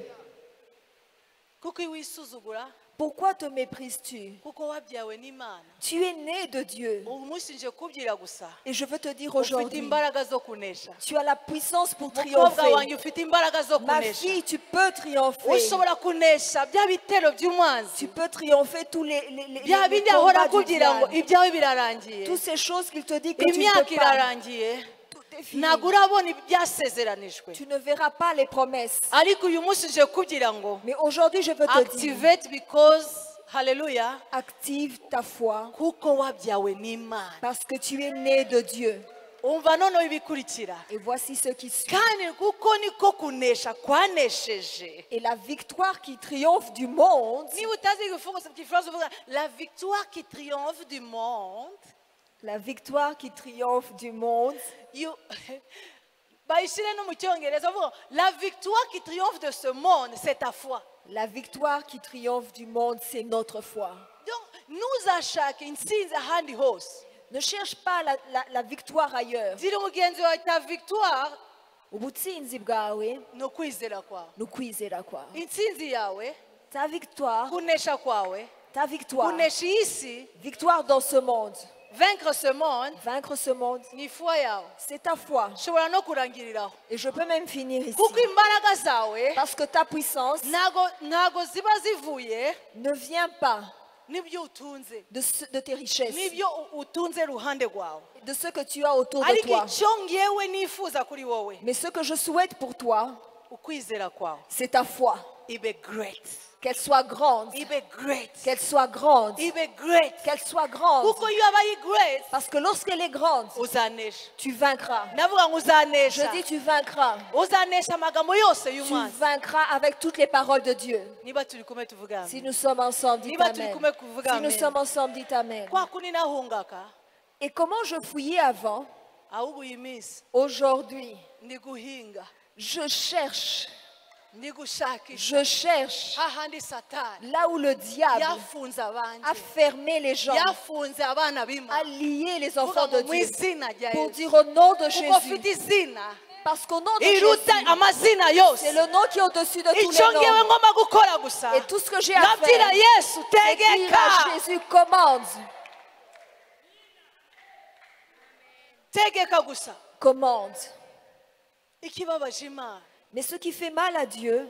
kuko iyo wisuzugura Pourquoi te méprises-tu? kuko wabyawe n'imana Tu es né de Dieu. ubu munsi nje kubwira gusa Et je veux te dire ufite aujourd'hui, imbaraga zo kunesha tu as la puissance pour mukobwa triompher. wanjye ufite imbaraga zo Ma kunesha fille, tu peux triompher. ushobora kunesha bya bitero by'umwanzi Tu peux triompher tous les bya bindi ahora combats du akubwira ngo diable. ibyawe birarangiye Toutes ces choses qu'il te dit que tu ne imyaka peux pas. irarangiye Tout est fini. ntabwo urabona ibyasezeranijwe Tu ne verras pas les promesses. ariko uyu munsi nje kugira ngo Mais aujourd'hui, je veux te dire, activate because haleluya active ta foi kuko wabyawe n'imana parce que tu es né de Dieu. umva noneho ibikurikira Et voici ce qui suit. kandi kuko niko kunesha kwanesheje Et la victoire qui triomphe du monde, niba utazi igifungo cy'igifaransa uvuga la victoire qui triomphe du monde la victoire qui triomphe du monde, bayishyire no mu cyongereza bavuga la victoire qui triomphe de ce monde c'est ta foi la victoire qui triomphe du monde, c'est notre foi. donc ntuzashake intsinzi ahandi hose Ne cherche pas la victoire ailleurs. gira umugenzi wawe ta victoire Ubutsinzi bwawe ni ukwizera kwawe ni ukwizera kwawe. intsinzi yawe Ta victoire, kunesha kwawe ta victoire, kunesha iyi si victoire dans ce monde, vaincre ce monde Vaincre ce monde, ni foi yawe c'est ta foi. nshobora no kurangiriraho Et je peux même finir ici. kuko imbaraga zawe Parce que ta puissance ntago ziba zivuye ne vient pas n'ibyo utunze de tes richesses, n'ibyo utunze ruhande rwawe de ce que tu as autour de ariko toi. icyo ngewe nifuza kuri wowe Mais ce que je souhaite pour toi, ukwizera kwawe c'est ta foi. ibe great Qu'elle soit grande. ibe great Qu'elle soit grande. ibe great Qu'elle soit grande. kuko iyo abaye great Parce que lorsqu'elle est grande, uzanesha tu vaincras. ndavuga ngo Je uzanesha dis tu vaincras. uzanesha amagambo yose Tu y'umwanzi vaincras avec toutes les paroles de Dieu. niba turi kumwe tuvuga Si amen. nous sommes ensemble, dites niba turi Amen. kumwe kuvuga Si nous amen sommes ensemble, dites Amen. kwa kundi nahungaka Et comment je fouillais avant, ahubwo iyi minsi aujourd'hui, ndi guhinga je cherche, ndi gushakisha je cherche hahandi satani là où le diable yafunze abanje a fermé les gens, yafunze abana a b'imana lié les Vuga enfants de ngo mu Dieu izina rya pour yesu dire au nom de kuko Jésus. ufite izina Parce qu'au nom de iruta Jésus, amazina yose c'est le nom qui est au-dessus de tous icyo les ngewe noms. ngomba gukora gusa Et tout ce que j'ai à ndabwira faire, yesu c'est dire tegeka à Jésus, commande, tegeka gusa commande. ikibabaje imana Mais ce qui fait mal à Dieu,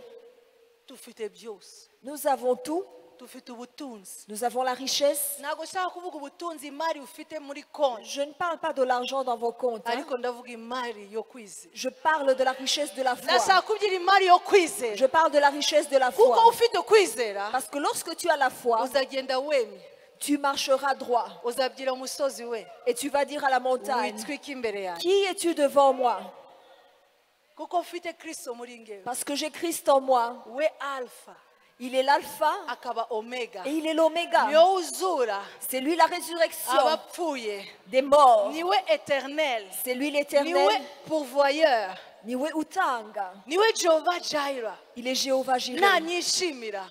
dufite byose nous avons tout. dufite ubutunzi Nous avons la richesse. ntabwo nshaka kuvuga ubutunzi imari ufite muri konti Je ne parle pas de l'argent dans vos comptes, hein. ariko ndavuga imari yo kwizera Je parle de la richesse de la foi. ndashaka kubyira imari yo kwizera Je parle de la richesse de la kuko foi. ufite kwizera Parce que lorsque tu as la foi, uzagenda wemye tu marcheras droit. uzabwira umusozi we Et tu vas dire à la montagne, witwike imbere yanjye qui es-tu devant moi? kuko ufite kristo muri ngewe Parce que j'ai Christ en moi. we alpha Il est l'alpha akaba omega et il est l'oméga. niwe uzura C'est lui la résurrection abapfuye des morts. niwe eternel C'est lui niwe l'éternel. pourvoyeur Niwe utanga. niwe jehova jaira Il est Jéhovah Jireh. nanyishimira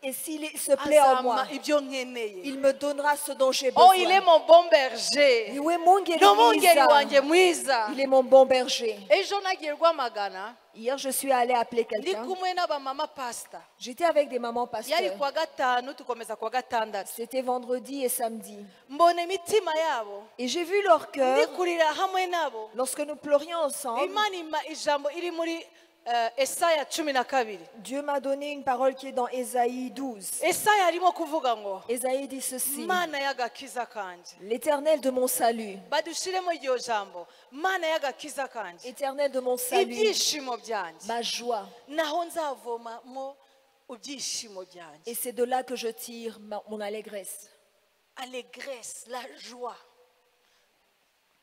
Et s'il se plaît en moi, azampa ibyo nkeneye il me donnera ce dont j'ai oh il est besoin. mon bon berger Niwe mungeri n'umwungeri mwiza. wanjye mwiza Il est mon bon berger. ejo nagiye rwamagana Hier, je suis allée appeler ndi quelqu'un. kumwe n'abamama pasita J'étais avec des mamans yari pasteurs. kuwa gatanu tukomeza kuwa gatandatu C'était vendredi et samedi. mbona imitima yabo Et j'ai vu leur cœur ndi kurira hamwe nabo lorsque nous pleurions ensemble. imana ima ijambo iri muri esaya 12 Dieu m'a donné une parole qui est dans Ésaïe 12. esaya arimo kuvuga ngo Ésaïe dit ceci. mana y'agakiza kanjye L'éternel de mon salut. badushiremo iryo jambo mana y'agakiza kanjye Éternel de mon salut. ibyishimo byanjye Ma joie. naho nzavomamo ibyishimo byanjye Et c'est de là que je tire mon allégresse. allégresse la joie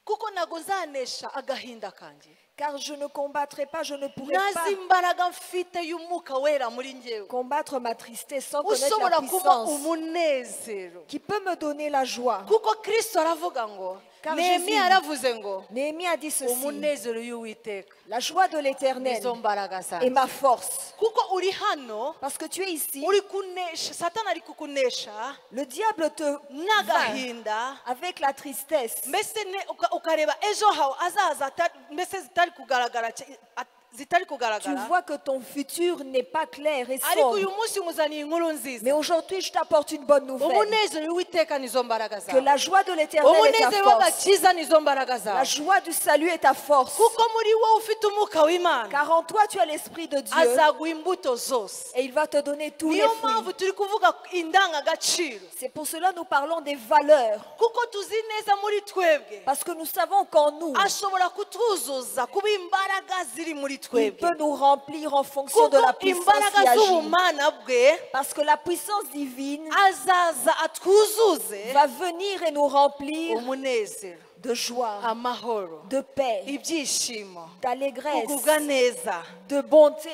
kuko ntago nzanesha agahinda kanjye Car je ne combattrai pas, je ne pourrai nazi pas imbaraga mfite y'umwuka wera muri ngewe combattre ma tristesse sans connaître ushobora la kuba puissance umunezero qui peut me donner la joie. kuko kristo aravuga ngo Car nehemiya Jésus- yaravuze ngo Néhémie a dit ceci. umunezero y'uwiteka La joie de l'éternel nizo mbaraga est zanjye ma force. kuko uri hano Parce que tu es ici, uri kunesha satani ari kukunesha le diable te vainc n'agahinda avec la tristesse. mbese ukareba ejo hawe azaza mbese zitari kugaragara zitari Tu kugaragara vois que ton futur n'est pas clair et ariko uyu sombre. munsi nkuzaniye inkuru nziza Mais aujourd'hui, je t'apporte une bonne nouvelle. umunezero w'uwiteka nizo mbaraga Que zawe la joie de l'éternel est ta umunezero force. w'agakiza nizo mbaraga La zawe joie du salut est ta force. kuko muri wowe ufite umwuka w'imana Car en toi, tu as l'esprit de Dieu. azaguha imbuto zose Et il va te donner tous les niyo fruits. mpamvu turi kuvuga indangagaciro C'est pour cela que nous parlons des valeurs. kuko tuzi neza muri twebwe Parce que nous savons qu'en nous, ashobora kutuzuza kuba imbaraga ziri muri il twebwe peut nous remplir en fonction de kuko la puissance imbaraga qui agit. z'ubumana bwe Parce que la puissance divine azaza atwuzuze va venir et nous remplir umunezero de joie, amahoro de paix, ibyishimo d'allégresse, kugubwa neza de bonté.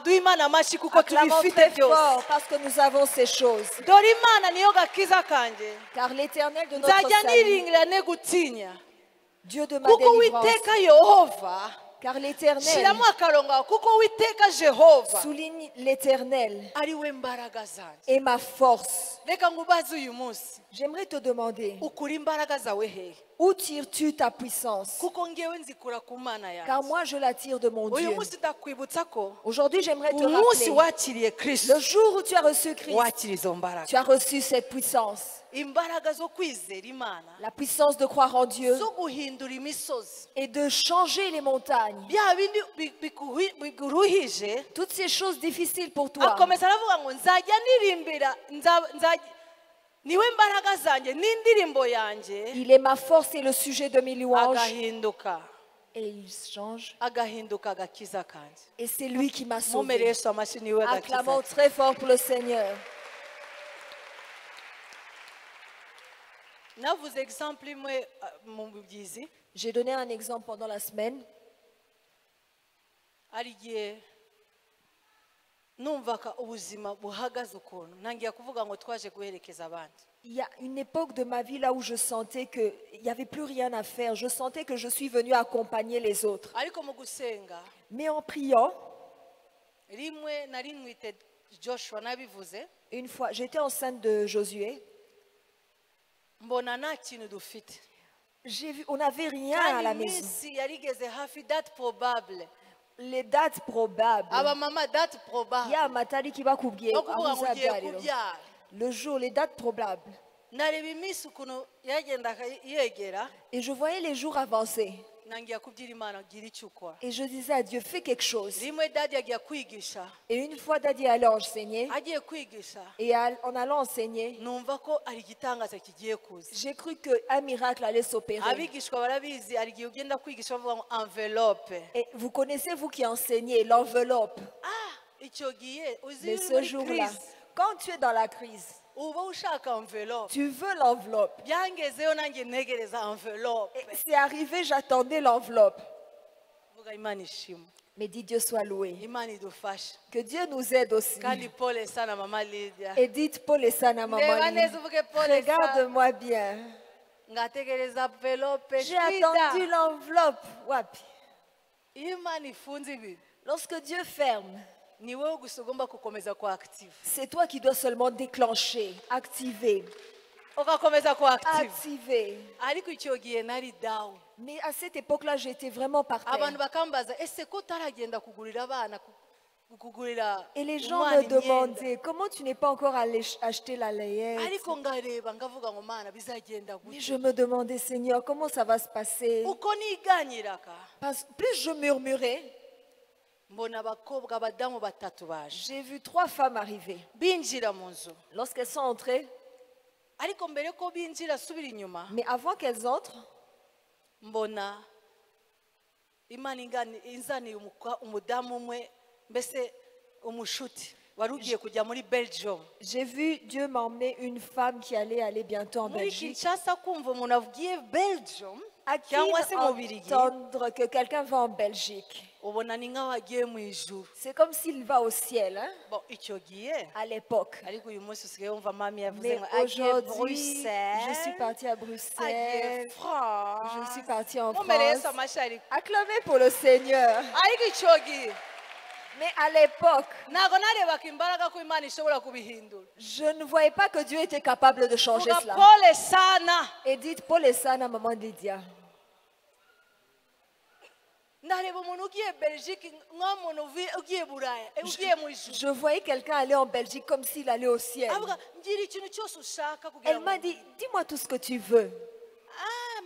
duha imana amashyi kuko Acclamons tubifite très byose fort parce que nous avons ces choses. dore imana niyo gakiza kanjye Car l'éternel de notre nzajya salut, niringira ne gutinya Dieu de ma kuko délivrance, witeka yehova car l'éternel, shyiramo akarongo aho, kuko witeka jehova souligne l'éternel, ari we mbaraga zanjye est ma force. reka ngubaze uyu munsi J'aimerais te demander, ukura imbaraga zawe hehe Où tires-tu ta puissance? kuko ngewe nzikura ku mana Car yanjye moi, je la tire de mon uyu Dieu. munsi ndakwibutsa ko Aujourd'hui, j'aimerais te umunsi rappeler, wakiriye kristo le jour où tu as reçu Christ, wakira izo mbaraga tu as reçu cette puissance. imbaraga zo kwizera imana La puissance de croire en Dieu zo guhindura imisozi et de changer les montagnes. bya bindi biguruhije Toutes ces choses difficiles pour toi. akomeza aravuga ngo nzajya nirimbira niwe mbaraga zanjye n'indirimbo yanjye Il est ma force et le sujet de mes louanges. agahinduka Et il change. agahinduka agakiza kanjye Et c'est lui qui m'a mumere sauvé. yesu amashyi niwe gakiza Acclamons très fort pour le Seigneur. navuze exemple imwe mu bibyizi J'ai donné un exemple pendant la semaine. hari igihe numvaga ubuzima buhagaze ukuntu ntangiye kuvuga ngo twaje guherekeza abandi Il y a une époque de ma vie là où je sentais qu'il n'y avait plus rien à faire. Je sentais que je suis venue accompagner les autres. ariko mu gusenga Mais en priant, rimwe nari nwite joshua nabivuze une fois, j'étais enceinte de Josué. mbona nta kintu dufite J'ai vu, on n'avait rien à la kandi maison. iminsi yarigeze hafi date probable Les dates probables. abamama date Il y probable a Matali qui va couper. no kuvuga ngo ugiye kubyara Le jour, les dates probables. nareba iminsi ukuntu yagendaga yegera Et je voyais les jours avancer. nangiye kubyira imana gira icyo ukora Et je disais à Dieu, fais quelque chose. rimwe dadi yagiye kwigisha Et une fois, Daddy allait enseigner. agiye kwigisha Et en allant enseigner, numva ko ari igitangaza kigiye kuza j'ai cru qu'un miracle allait s'opérer. abigishwa barabizi hari igihe ugenda kwigisha bavuga ngo envelope Et vous connaissez, vous qui enseignez, l'enveloppe. icyo gihe uzi Mais uri ce muri jour-là, crise quand tu es dans la crise, uba ushaka envelope tu veux l'enveloppe. byangezeyo nanjye ntegereza envelope Et c'est arrivé, j'attendais l'enveloppe. vuga imana ishimwe Mais dis Dieu soit loué. imana idufashe Que Dieu nous aide aussi. kandi pole sana mama Lydia Et dites Paul et Sana, ndeba maman. neza uvuge pole sana Regarde-moi bien. ngategereza envelope J'ai attendu shida l'enveloppe. Wapi. iyo imana ifunze ibintu Lorsque Dieu ferme, ni wowe gusa ugomba gukomeza ku active c'est toi qui dois seulement déclencher, activer, ugakomeza ku active activer. ariko icyo gihe nari down Mais à cette époque-là, j'étais vraiment par abantu terre. bakambaza ese ko utaragenda kugurira abana kugurira Et les gens umwana me imyenda demandaient, comment tu n'es pas encore allé acheter la layette? ariko ngareba ngavuga ngo mana bizagenda Mais gute je me demandais, Seigneur, comment ça va se passer? uko niganyiraga Plus je murmurais, mbona abakobwa abadamu batatu baje j'ai vu 3 femmes arriver. binjira mu nzu Lorsqu'elles sont entrées, ariko mbere ko binjira asubira inyuma mais avant qu'elles entrent, mbona imana inzaniye umudamu umwe mbese umushuti wari ugiye kujya muri belgium j'ai vu Dieu m'emmener une femme qui allait aller bientôt en muri Belgique. kinshasa kumva umuntu avugiye belgium À qui cyangwa se mu birigi entendre que quelqu'un va en Belgique? ubona ni nk'aho agiye mu ijuru C'est comme s'il va au ciel, hein, bon icyo gihe à l'époque. ariko uyu munsi usigaye wumva mami yavuze Mais ngo agiye aujourd'hui, bruxelles je suis partie à agiye Bruxelles, france je suis partie en mumere yesu France. amashyi ariko Acclamez pour le Seigneur. ariko icyo gihe Mais à l'époque, ntabwo narebaga imbaraga ko imana ishobora kubihindura je ne voyais pas que Dieu était capable de changer vuga cela. pole sana Et dites Paul et Sana, maman Lydia. ndareba umuntu ugiye belgique nk'umuntu ugiye buraya ugiye mu ijuru Je voyais quelqu'un aller en Belgique comme s'il allait au ciel. avuga ngira ikintu cyose ushaka kugira Elle m'a dit, dis-moi tout ce que tu veux.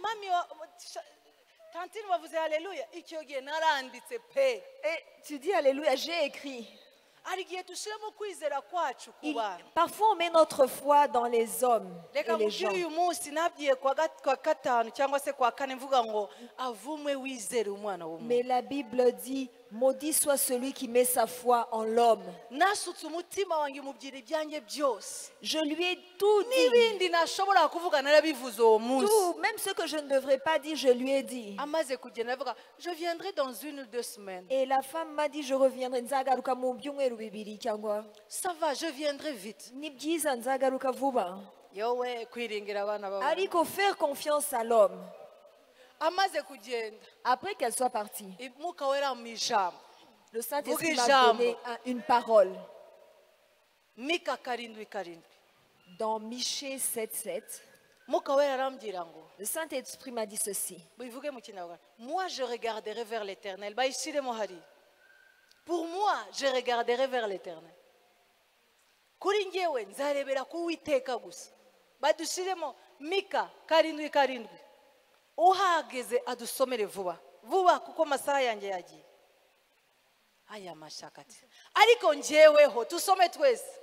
mami tantine wavuze haleluya icyo gihe naranditse pe Et tu dis Alléluia, j'ai écrit. hari igihe dushyiramo kwizera kwacu ku bantu Parfois, on met notre foi dans les hommes et reka les mubwire gens. uyu munsi nabwiye kwa gatanu cyangwa se kwa kane mvuga ngo avumwe wizere umwana w'umuntu Mais la Bible dit, maudit soit celui qui met sa foi en l'homme. nasutse umutima wanjye umubwira ibyanjye byose Je lui ai tout dit. n'ibindi nashobora kuvuga narabivuze uwo munsi Tout, même ce que je ne devrais pas dire, je lui ai dit. amaze kugenda avuga je viendrai dans 1 ou 2 semaines Et la femme m'a dit, je reviendrai. Nzagaruka mu byumweru bibiri cyangwa ça va je viendrai vite ni byiza nzagaruka vuba. yowe kwiringira abana bawe Ariko faire confiance à l'homme. amaze kugenda Après qu'elle soit partie, umwuka wera mu ijambo le Saint-Esprit Vuga m'a ijambo. donné une parole. mika karindwi karindwi Dans Michée 7:7, mwuka wera arambwira ngo Le Saint-Esprit m'a dit ceci. bivuge mu kinyarwanda, moi je regarderai vers l'éternel. Bayishyiremo hariya. Pour moi je regarderai vers l'éternel. Kuri njyewe nzarebera ku Uwiteka gusa. Badushyiremo Mika 7:7. Uhageze adusomere vuba vuba kuko amasaha yanjye yagiye. Aya mashakati. Ariko njyeweho tusome twese.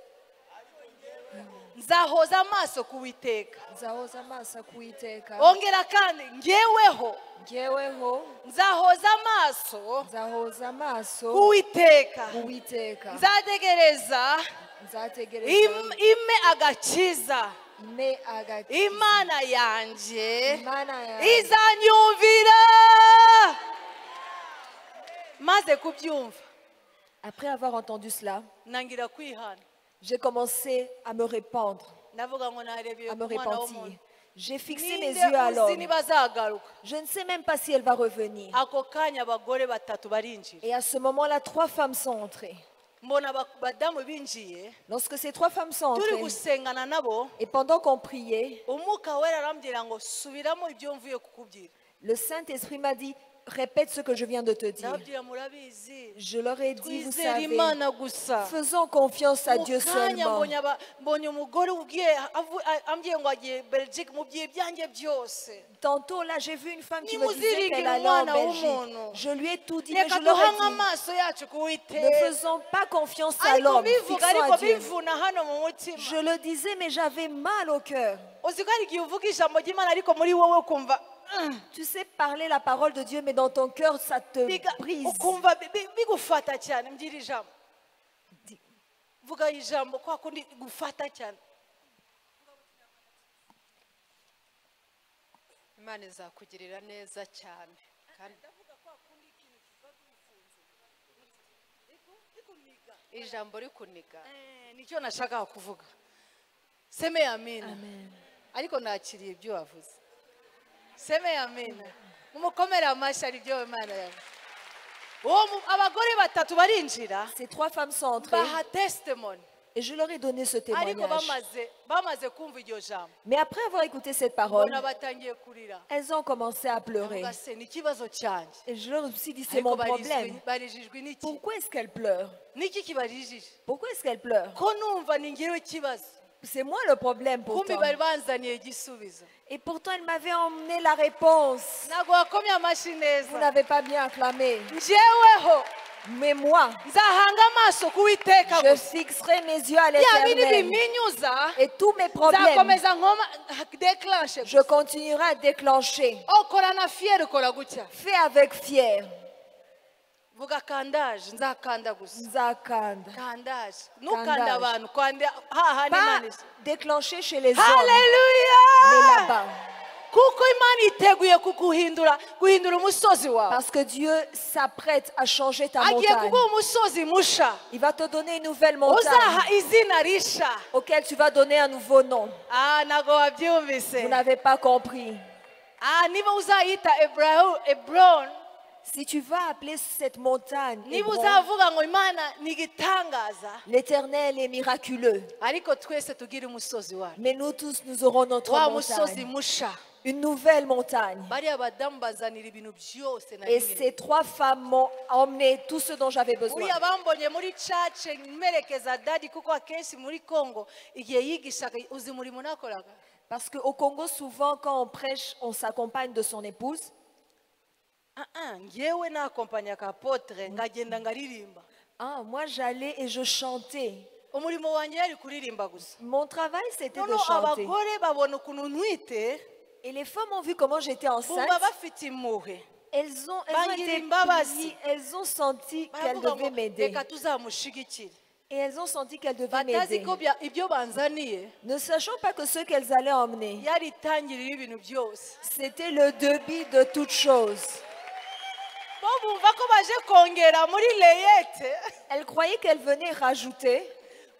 Nzahoza amaso ku Uwiteka. Nzahoza amaso ku Uwiteka. Ongera kandi njyeweho Njyeweho nzahoza amaso nzahoza amaso ku Uwiteka. ku Uwiteka. Nzategereza Nzategereza ime agakiza. ime agakiza. Imana yanjye Imana yanjye izanyumvira. Maze kubyumva Après avoir entendu cela, nangira kwihana. j'ai commencé à me répandre, Navuga ngo narebye à me umwana repentir. w'umuntu. J'ai fixé mes Ninde yeux à uzi l'homme. niba azagaruka? Je ne sais même pas si elle va revenir. Ako kanya abagore batatu barinjira. Et à ce moment-là, 3 femmes sont entrées. Mbona badamu binjiye. Lorsque ces 3 femmes sont Turi entrées, gusengana nabo. et pendant qu'on priait, Umwuka wera arambwira ngo subiramo ibyo mvuye kukubwira. le Saint-Esprit m'a dit, répète ce que je viens de te dire. Ndababwira murabizi. Je leur ai dit, vous Twizere savez, Imana gusa. faisons confiance à Dieu Mukanya seulement. mbonye umugore ambwiye ngo agiye Belgique mubwiye ibyanjye byose. Tantôt, là, j'ai vu une femme qui me disait Nimuzirike qu'elle allait en umwana Belgique. w'umuntu. Je lui ai tout dit, mais Reka je leur ai duhange dit, amaso yacu ku ne Uwiteka. faisons pas confiance à Ariko l'homme, bivuga fixons ariko à Dieu. bivuna hano mu mutima. Je le disais, mais j'avais mal au cœur. Uzi ko hari igihe uvuga ijambo ry'Imana ariko muri wowe ukumva Tu sais parler la parole de Dieu, mais dans ton cœur, ça te brise. ukumva bigufata cyane. Mbwira ijambo. Vuga ijambo kwa kundi gufata cyane. Imana izakugirira neza cyane kandi ijambo rikuniga. Nicyo nashakaga kuvuga. Seme amina. Amen. Ariko nakiriye ibyo wavuze. Seme amina. Mumukomere amashyi ari byo Imana yawe. Abagore batatu barinjira. Ces 3 femmes sont entrées Baha testimony. et je leur ai donné ce Ariko témoignage. bamaze kumva iryo jambo. Mais après avoir écouté cette parole, Mbona batangiye kurira. elles ont commencé à pleurer. Ndavuga se ni ikibazo cyanjye. Et je leur ai aussi dit, c'est Ariko mon problème. barijijwe n'iki? Pourquoi est-ce qu'elles pleurent? Niki kibarijije? Pourquoi est-ce qu'elles pleurent? Ko numva ni ngewe ikibazo. C'est moi le problème Kumbi pourtant. bari banzaniye igisubizo. Et pourtant, elle m'avait emmené la réponse. Ntabwo wakomye amashyi Vous neza. n'avez pas bien acclamé. Njyeweho Mais moi, nzahanga amaso ku Uwiteka je gusa. fixerai mes yeux à Bya bindi l'éternel. biminyuza Et tous mes problèmes, nzakomeza nkoma declenche. je continuerai à déclencher. Okora na fier ukora gutya. Fais avec fier. Vuga kandaje nzakanda gusa. Nzakanda. Kandaje. Nukanda Kandaje. abantu kwande hahandi Pas Imana. déclencher chez les hommes, mais Hallelujah! là-bas. Kuko Imana iteguye kuguhindura umusozi wawe. Parce que Dieu s'apprête à changer ta Agiye montagne. kuguha umusozi musha. Il va te donner une nouvelle montagne Uzaha izina risha. auquel tu vas donner un nouveau nom. Ntago wabyumvise. Vous n'avez pas compris. Niba uzayita Hebron. Si tu vas appeler cette montagne Niba Hébron, uzavuga ngo Imana ni igitangaza. l'Éternel est miraculeux. Ariko twese tugire umusozi wacu. Mais nous tous, nous aurons notre Wa musozi montagne. musha. Une nouvelle montagne. Bariya badamu bazanira ibintu byose na Et bimwe. ces 3 femmes m'ont emmené tout ce dont j'avais besoin. Uriya bambonye muri cace mperekeza dadi kuko akenshi muri Congo igihe yigishaga uzi umurimo nakoraga. Parce qu'au Congo, souvent, quand on prêche, on s'accompagne de son épouse. Ngewe nakompanya ka apotre ngagenda ngaririmba. Moi, j'allais et je chantais. Umurimo wanjye yari kuririmba gusa. Mon travail, c'était de Noneho chanter. abagore babona ukuntu ntwite Et les femmes ont vu comment j'étais enceinte. bumva bafite impuhwe. Elles ont Bangira été imbabazi. prises, elles ont senti qu'elles Baravuga devaient ngo m'aider. reka tuzamushigikire. Et elles ont senti qu'elles devaient Batazi m'aider. ko ibyo banzaniye Ne sachant pas que ce qu'elles allaient emmener, yari itangiriro y'ibintu byose. c'était le début de toutes choses. Bo bumva ko baje kongera muri leyete. Elles croyaient qu'elles venaient rajouter,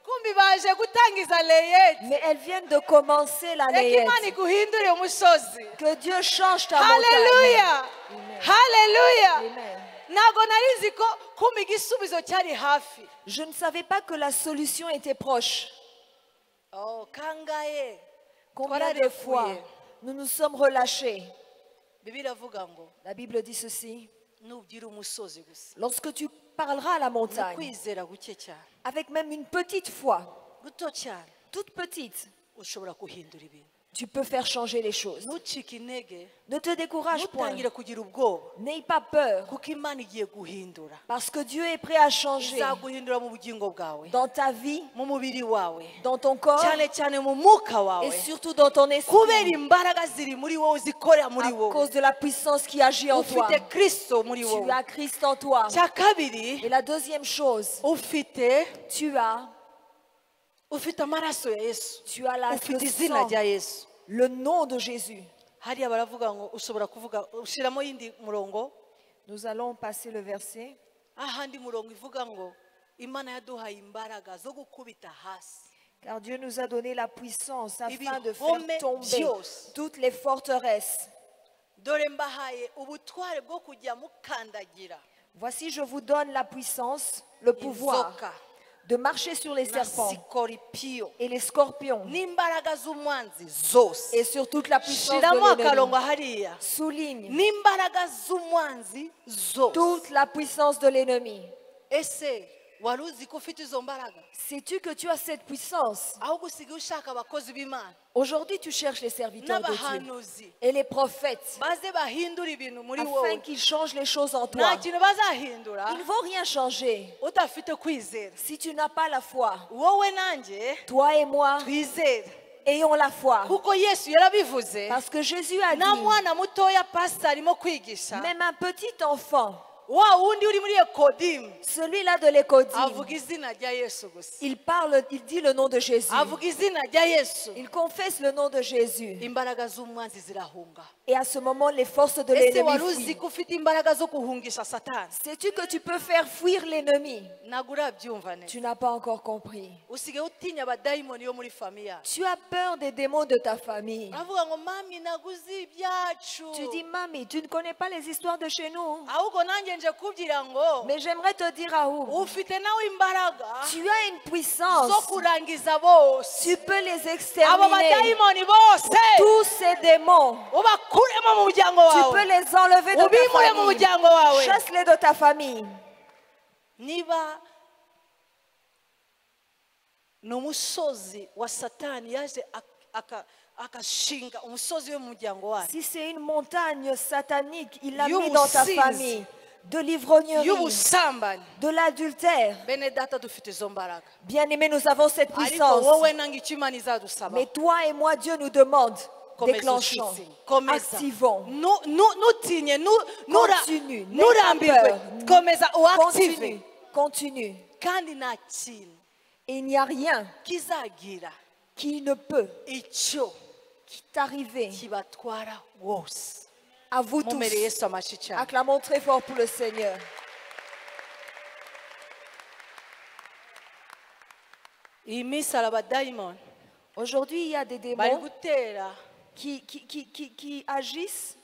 Kumbi baje gutangiza leyete. mais elles viennent de commencer la Reka layette. Imana iguhindure umusozi. Que Dieu change ta montagne. Hallelujah. Amen. Hallelujah. Amen. Ntabwo narizi ko kumbi igisubizo cyari hafi. Je ne savais pas que la solution était proche. Kangahe Combien de fois nous nous sommes relâchés. bibiliya iravuga ngo La Bible dit ceci. nubwira umusozi gusa Lorsque tu parleras à la ni montagne, kwizera guke cyane avec même une petite foi, guto cyane toute petite, ushobora guhindura ibintu tu peux faire changer les choses. ntucike intege Ne te décourage point. ntutangire kugira ubwoba N'aie pas peur, kuko imana igiye guhindura parce que Dieu est prêt à changer izaguhindura mu bugingo bwawe dans ta vie, mu mubiri wawe dans ton corps cyane cyane mu mwuka et wawe surtout dans ton esprit, kubera imbaraga ziri muri wowe zikorera muri à wowe cause de la puissance qui agit en toi. ufite kristo muri Tu wowe as Christ en toi. cya kabiri Et la deuxième chose, ufite tu as amaraso ya yesu le ufite izina sang, rya yesu le nom de Jésus. hariya baravuga ngo ushobora kuvuga ushyiramo yindi murongo Nous allons passer le verset. ahandi murongo ivuga ngo imana yaduhaye imbaraga zo gukubita hasi Car Dieu nous a donné la puissance afin de Ibihome faire tomber byose. toutes les forteresses. dore mbahaye ubutware bwo kujya mukandagira Voici, je vous donne la puissance, le pouvoir inzoka de marcher sur les na serpents sikoripiyo et les scorpions n'imbaraga z'umwanzi zose et sur toute la puissance shiramo de akarongo l'ennemi. hariya Souligne n'imbaraga z'umwanzi zose toute la puissance de l'ennemi. ese wari uzi ko ufite izo mbaraga Sais-tu que tu as cette puissance? aho gusigaye ushaka abakozi b'imana Aujourd'hui, tu cherches les serviteurs de Dieu n'abahanuzi et les prophètes baze bahindura ibintu muri afin wowe qu'ils changent les choses en nta toi. kintu bazahindura Ils ne vont rien changer udafite kwizera si tu n'as pas la foi. wowe nanjye Toi et moi, twizere ayons la foi. kuko yesu yarabivuze Parce que Jésus a nta dit, mwana mutoya pasita arimo kwigisha même un petit enfant, wa wundi uri muri ekodimu celui-là de l'Écodime, avuga izina rya yesu gusa il dit le nom de Jésus. avuga izina rya yesu Il confesse le nom de Jésus. imbaraga z'umwanzi zirahunga Et à ce moment, les forces de ese l'ennemi wari uzi fuient. ko ufite imbaraga zo guhungisha satani Sais-tu que tu peux faire fuir l'ennemi? ntabwo urabyumva neza Tu n'as pas encore compris. usigaye utinya abadayimoni yo muri famiye Tu as peur des démons de ta famille. uravuga ngo mami naguze ibyacu Tu dis, mamie, tu ne connais pas les histoires de chez nous. ahubwo nanjye nje kubwira ngo Mais j'aimerais te dire, Aoub, ufite nawe imbaraga tu as une puissance. zo kurangiza bose Tu peux les abo exterminer. badayimoni bose Tous ces démons, ubakuremo mu muryango tu wawe peux les enlever de ubimure mu ta famille. muryango wawe Chasse-les de ta famille. niba ni umusozi wa satani yaje akashinga umusozi we mu muryango wawe Si c'est une montagne satanique, il l'a You mis dans ta seize. famille. De l'ivrognerie, y'ubusambanyi de l'adultère. bene data dufite izo mbaraga Bien-aimés, nous avons cette ariko puissance. wowe nanga icyo imana izadusaba Mais toi et moi, Dieu nous demande, komeza déclenchons, ushitse komeza activons, nutinye continue, n'aie pas nurambirwe peur. komeza uactive Continue, continue. kandi nta kintu Et il n'y a rien kizagira qui ne peut icyo t'arriver. kibatwara wose À vous tous, mumere yesu amashyi cyane acclamons très fort pour le Seigneur. iyi minsi hari abadayimoni Aujourd'hui, il y a des bari démons gutera qui agissent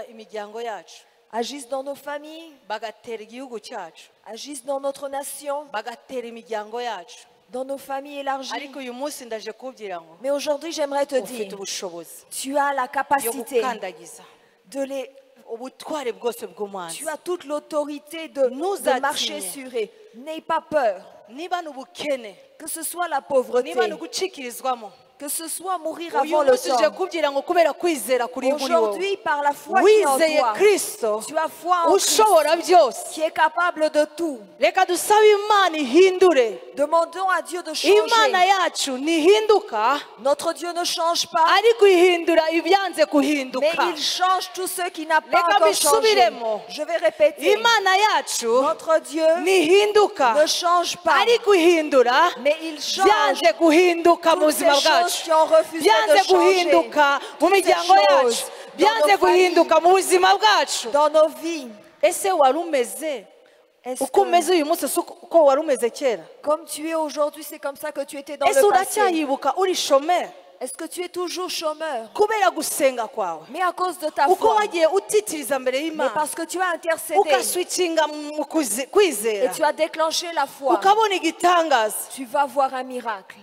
imiryango yacu agissent dans nos familles, bagatera igihugu cyacu agissent dans notre nation, bagatera imiryango yacu dans nos familles élargies. ariko uyu munsi ndaje kubwira ngo Mais aujourd'hui, j'aimerais te ufite dire, ubushobozi tu as la yo capacité gukandagiza de les... ubutware bwose bw'umwanzi Tu as toute l'autorité de Ntuzatinya. marcher sur eux. N'aie pas peur. niba ni ubukene Que ce soit la pauvreté, niba ni ugucikirizwamo que ce soit mourir uyu avant le munsi uje temps. kubwira ngo kubera kwizera kuri muri wowe Aujourd'hui, par la foi qui est en wizeye toi, kristo tu as foi en Christ ushobora byose qui est capable de tout. reka dusabe imana ihindure Demandons à Dieu de imana changer. yacu ntihinduka Notre Dieu ne change pas, ariko ihindura ibyanze mais guhinduka il change tout ce qui n'a pas Reka encore changé. mbisubiremo. Je vais répéter. imana yacu Notre Dieu ntihinduka ne change pas, ariko ihindura mais il change byanze guhinduka mu toutes ces buzima choses bwacu qui ont refusé byanze de changer guhinduka mu miryango yacu byanze guhinduka mu buzima bwacu dans nos vies. ese wari umeze Est-ce uko que, umeze uyu munsi si uko wari umeze kera comme tu es aujourd'hui, c'est comme ça que tu étais dans ese le passé? uracyayibuka uri shomeri Est-ce que tu es toujours chômeur? kubera gusenga kwawe Mais à cause de ta uko foi, wagiye utitiriza mbere mais y'imana parce que tu as intercédé ugaswicinga mu et kwizera tu as déclenché la foi, ukabona igitangaza tu vas voir un miracle.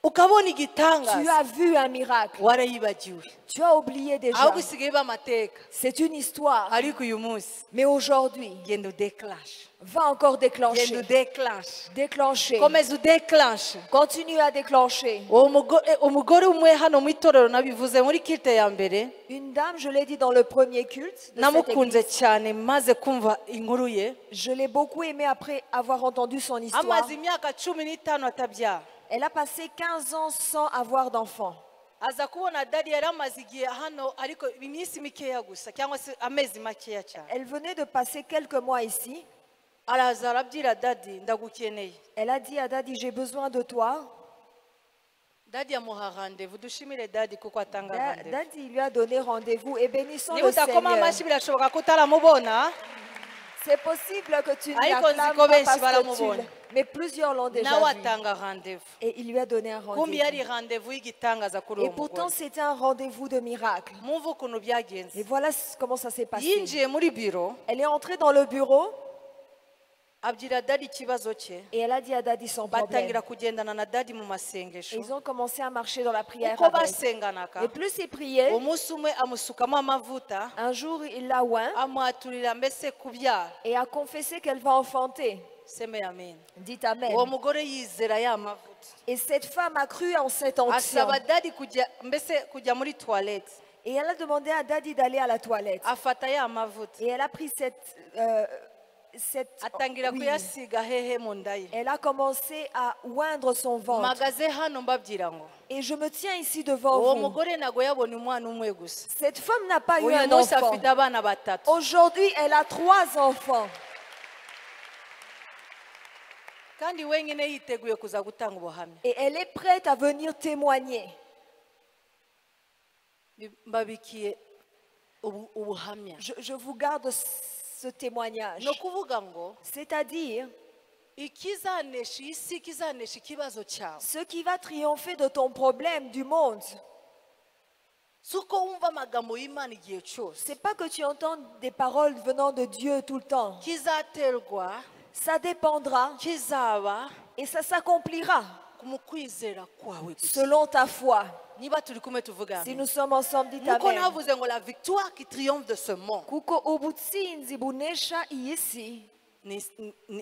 ukabona Tu igitangaza as vu un miracle. warayibagiwe Tu as oublié déjà. ahubwo usigaye b'amateka C'est une histoire. ariko uyu munsi Mais aujourd'hui, genda udeclanshe va encore genda déclencher. udeclanshe Déclencher. komeza udeclanshe Continue à déclencher. umugore umwe hano mu itorero nabivuze muri kite ya mbere Une dame, je l'ai dit dans le premier culte, de cette namukunze église. cyane maze kumva inkuru ye Je l'ai beaucoup aimé après avoir entendu son histoire. amaze imyaka 15 atabyara Elle a passé 15 ans sans avoir d'enfant. aza kubona dadi yari amaze igihe hano ariko iminsi mikeya gusa cyangwa se amezi makeya cyane Elle venait de passer quelques mois ici. araza arabwira dadi ndagukeneye Elle a dit à Daddy, j'ai besoin de toi. dadi yamuha rendez-vous dushimire dadi kuko atanga rendez-vous Daddy lui a donné rendez-vous et bénissons niba le utakoma Seigneur. amashyi birashoboka ko utaramubona C'est possible que tu ne Ariko l'acclames nzi ko pas benshi parce que baramubona. mais plusieurs l'ont déjà nawe vu. atanga rendez-vous Et il lui a donné un kumbi yari rendez-vous. rendez-vous y'igitangaza kuri Et uwo pourtant, mugore c'était un rendez-vous de miracle. mwumve ukuntu Et byagenze voilà comment ça s'est passé. yinjiye muri biro Elle est entrée dans le bureau abwira dadi ikibazo cye et elle a dit à Daddy son problème. batangira kugendana na dadi mu Et masengesho ils ont commencé à marcher dans la prière uko avec. basenganaga Et plus ils priaient, umunsi umwe amusukamo amavuta un jour il l'a oint amwaturira mbese kubyara et a confessé qu'elle va enfanter. seme amen Dites Amen. uwo mugore yizera ya mavuta Et cette femme a cru en cette onction. asaba dadi kujya muri toilette Et elle a demandé à Daddy d'aller à la toilette. afata ya mavuta Et elle a pris cette atangira huile. kuyasiga hehe mu nda ye Elle a commencé à oindre son ventre. mpagaze hano mbabwira ngo Et je me tiens ici devant uwo vous. mugore ntabwo yabona umwana umwe gusa Cette femme n'a pas eu uyu un munsi enfant. afite abana batatu Aujourd'hui, elle a 3 enfants. kandi wenyine yiteguye kuza gutanga ubuhamya Et elle est prête à venir témoigner. mbabikiye ubuhamya Je vous garde ce témoignage. ni ukuvuga ngo C'est-à-dire, ikizanesha isi ikizanesha ikibazo cyawe ce qui va triompher de ton problème du monde, si uko wumva amagambo y'imana igihe cyose c'est pas que tu entends des paroles venant de Dieu tout le temps. kizaterwa Ça dépendra kizaba et ça s'accomplira mu kwizera kwawe gusa selon ta foi. niba turi kumwe tuvuga Si nous sommes ensemble, dites nuko Amen. navuze ngo la victoire qui triomphe de ce monde Kuko ubutsinzi bunesha iyi si,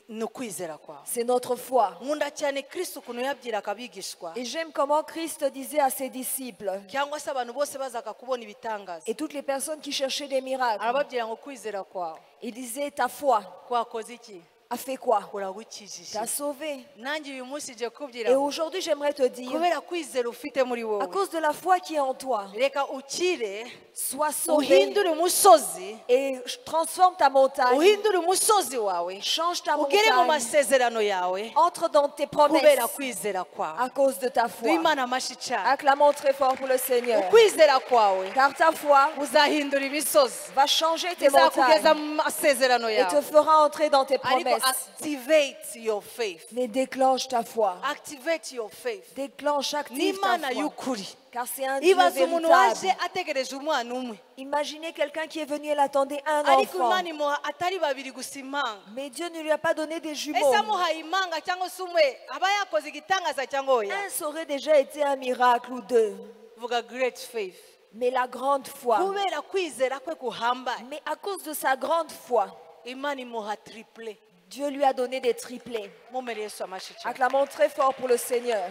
ni ukwizera kwawe c'est notre foi. nkunda cyane kristo ukuntu yabwiraga abigishwa Et j'aime comment Christ disait à ses disciples cyangwa se abantu bose bazaga kubona ibitangaza et toutes les personnes qui cherchaient des miracles, arababwira ngo kwizera kwawe il disait ta foi kwakoze iki a fait quoi? kuragukijije T'a sauvé. nanjye uyu munsi ngiye kubwira Et ngo aujourd'hui, j'aimerais te dire, kubera kwizera ufite muri à wowe cause de la foi qui est en toi, reka ukire sois sauvé uhindure umusozi et transforme ta montagne, uhindure umusozi wawe change ta ugere mu montagne, masezerano yawe entre dans tes kubera promesses kwizera kwawe à cause de ta foi. duhe amashyi cyane Acclamons très fort pour le Seigneur. ukwizera kwawe Car ta foi uzahindura imisozi va changer tes bizakugeza montagnes mu masezerano et te yawe fera entrer dans tes ariko promesses. activate your faith Mais déclenche ta foi. activate your faith Déclenche, active ta n'imana foi. y'ukuri Car c'est un Dieu ibaze umuntu waje véritable. ategereje umwana umwe Imaginez quelqu'un qui est venu, elle attendait un ariko enfant. imana imuha atari babiri gusa impanga Mais Dieu ne lui a pas donné des jumeaux. ese amuhaye impanga cyangwa se umwe aba yakoze igitangaza cyangwa oya Un, ça aurait déjà été un miracle ou deux. vuga great faith Mais la grande foi. kubera kwizera kwe guhambaye Mais à cause de sa grande foi, imana imuha triple Dieu lui a donné des triplés. mumere yesu amashyi cyane Acclamons très fort pour le Seigneur.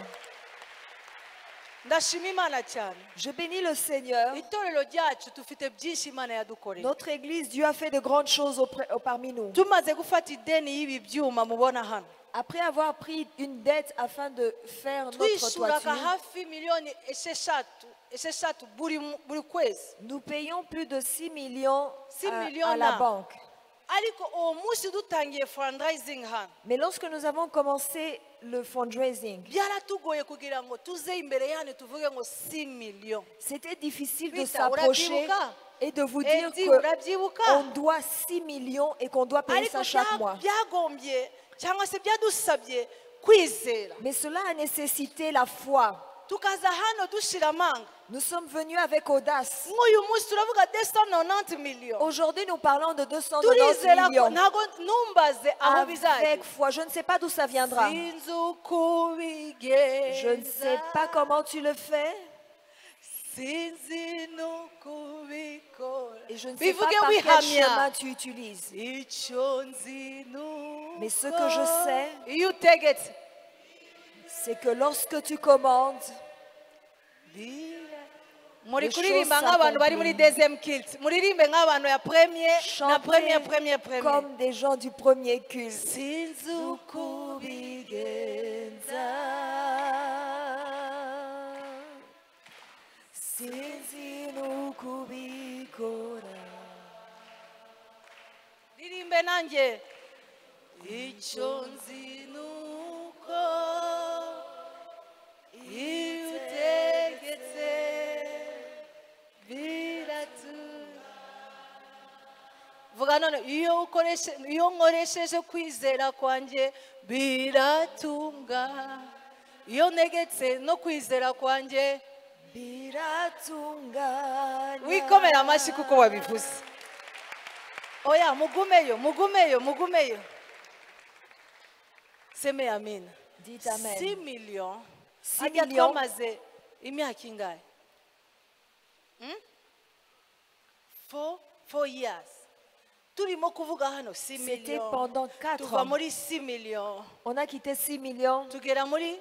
ndashima imana cyane Je bénis le Seigneur. itorero ryacu dufite byinshi imana yadukoreye Notre Église, Dieu a fait de grandes choses parmi nous. tumaze gufata ideni y'ibi byuma mubona hano Après avoir pris une dette afin de faire notre twishyuraga toiture, hafi miliyoni esheshatu buri kwezi nous payons plus de 6 millions 6 millions à la na. banque. ariko uwo munsi dutangiye fundraising hano Mais lorsque nous avons commencé le fundraising, byaratugoye kugira ngo tuze imbere yanyu tuvuge ngo 6 millions c'était difficile de Rita, s'approcher urabyibuka? et de vous dire Edi, qu'on urabyibuka doit 6 millions et qu'on doit payer ariko ça chaque mois. byagombye cyangwa se byadusabye kwizera Mais cela a nécessité la foi. tukaza hano dushira amanga Nous sommes venus avec audace. nk'uyu munsi turavuga 290 millions Aujourd'hui, nous parlons de 290 turizera ko millions. ntabwo ntumbaze aho bizagera Avec foi, je ne sais pas d'où ça viendra. sinzi uko ubigenza Je ne sais pas comment tu le fais. sinzi n'uko ubikora Et je ne sais pas bivuge par quel wihamya chemin tu utilises. icyo nzi n'uko Mais ce que je sais, iyo utegetse c'est que lorsque tu commandes, muri Les kuririmba choses nk'abantu bari muri s'accomplissent. deuxième culte muririmbe nk'abantu ya premier na premier chantez comme des gens du premier culte. sinzi uko Kubigenza, sinzi n'ukubikora. ririmbe nanjye icyo nzi nuko iyo utegetse vuga none iyo nkoresheje kwizera kwanjye biratunga iyo ntegetse no kwizera kwanjye Biratunganya. wikomera amashyi kuko wabivuze oya mugumeyo seme amina Dites amen. 6 millions 6 hajya millions. twamaze imyaka ingahe 4 years turimo kuvuga hano 6 C'était millions pendant 4 tuva ans. muri 6 millions On a quitté 6 millions. tugera muri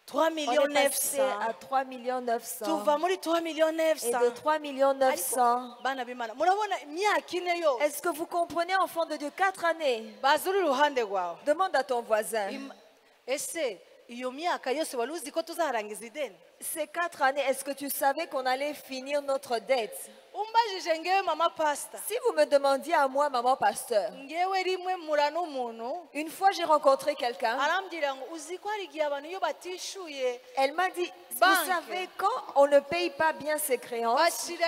3 On millions est passé 900 à 3 millions 900. tuva muri 3 millions Et 900 de 3 millions 900. bana b'imana murabona imyaka ine yose Est-ce que vous comprenez, enfant de Dieu, 4 années? baza uri iruhande rwawe Demande à ton voisin. ese iyo myaka yose wari uzi ko tuzarangiza ideni Ces 4 années, est-ce que tu savais qu'on allait finir notre dette? umbajije ngewe mama pasita Si vous me demandiez à moi, maman pasteur, ngewe rimwe mura n'umuntu une fois j'ai rencontré quelqu'un, arambwira ngo uzi ko hari igihe abantu iyo batishuye elle m'a dit, vous Banque. savez, quand on ne paye pas bien ses créances, bashyira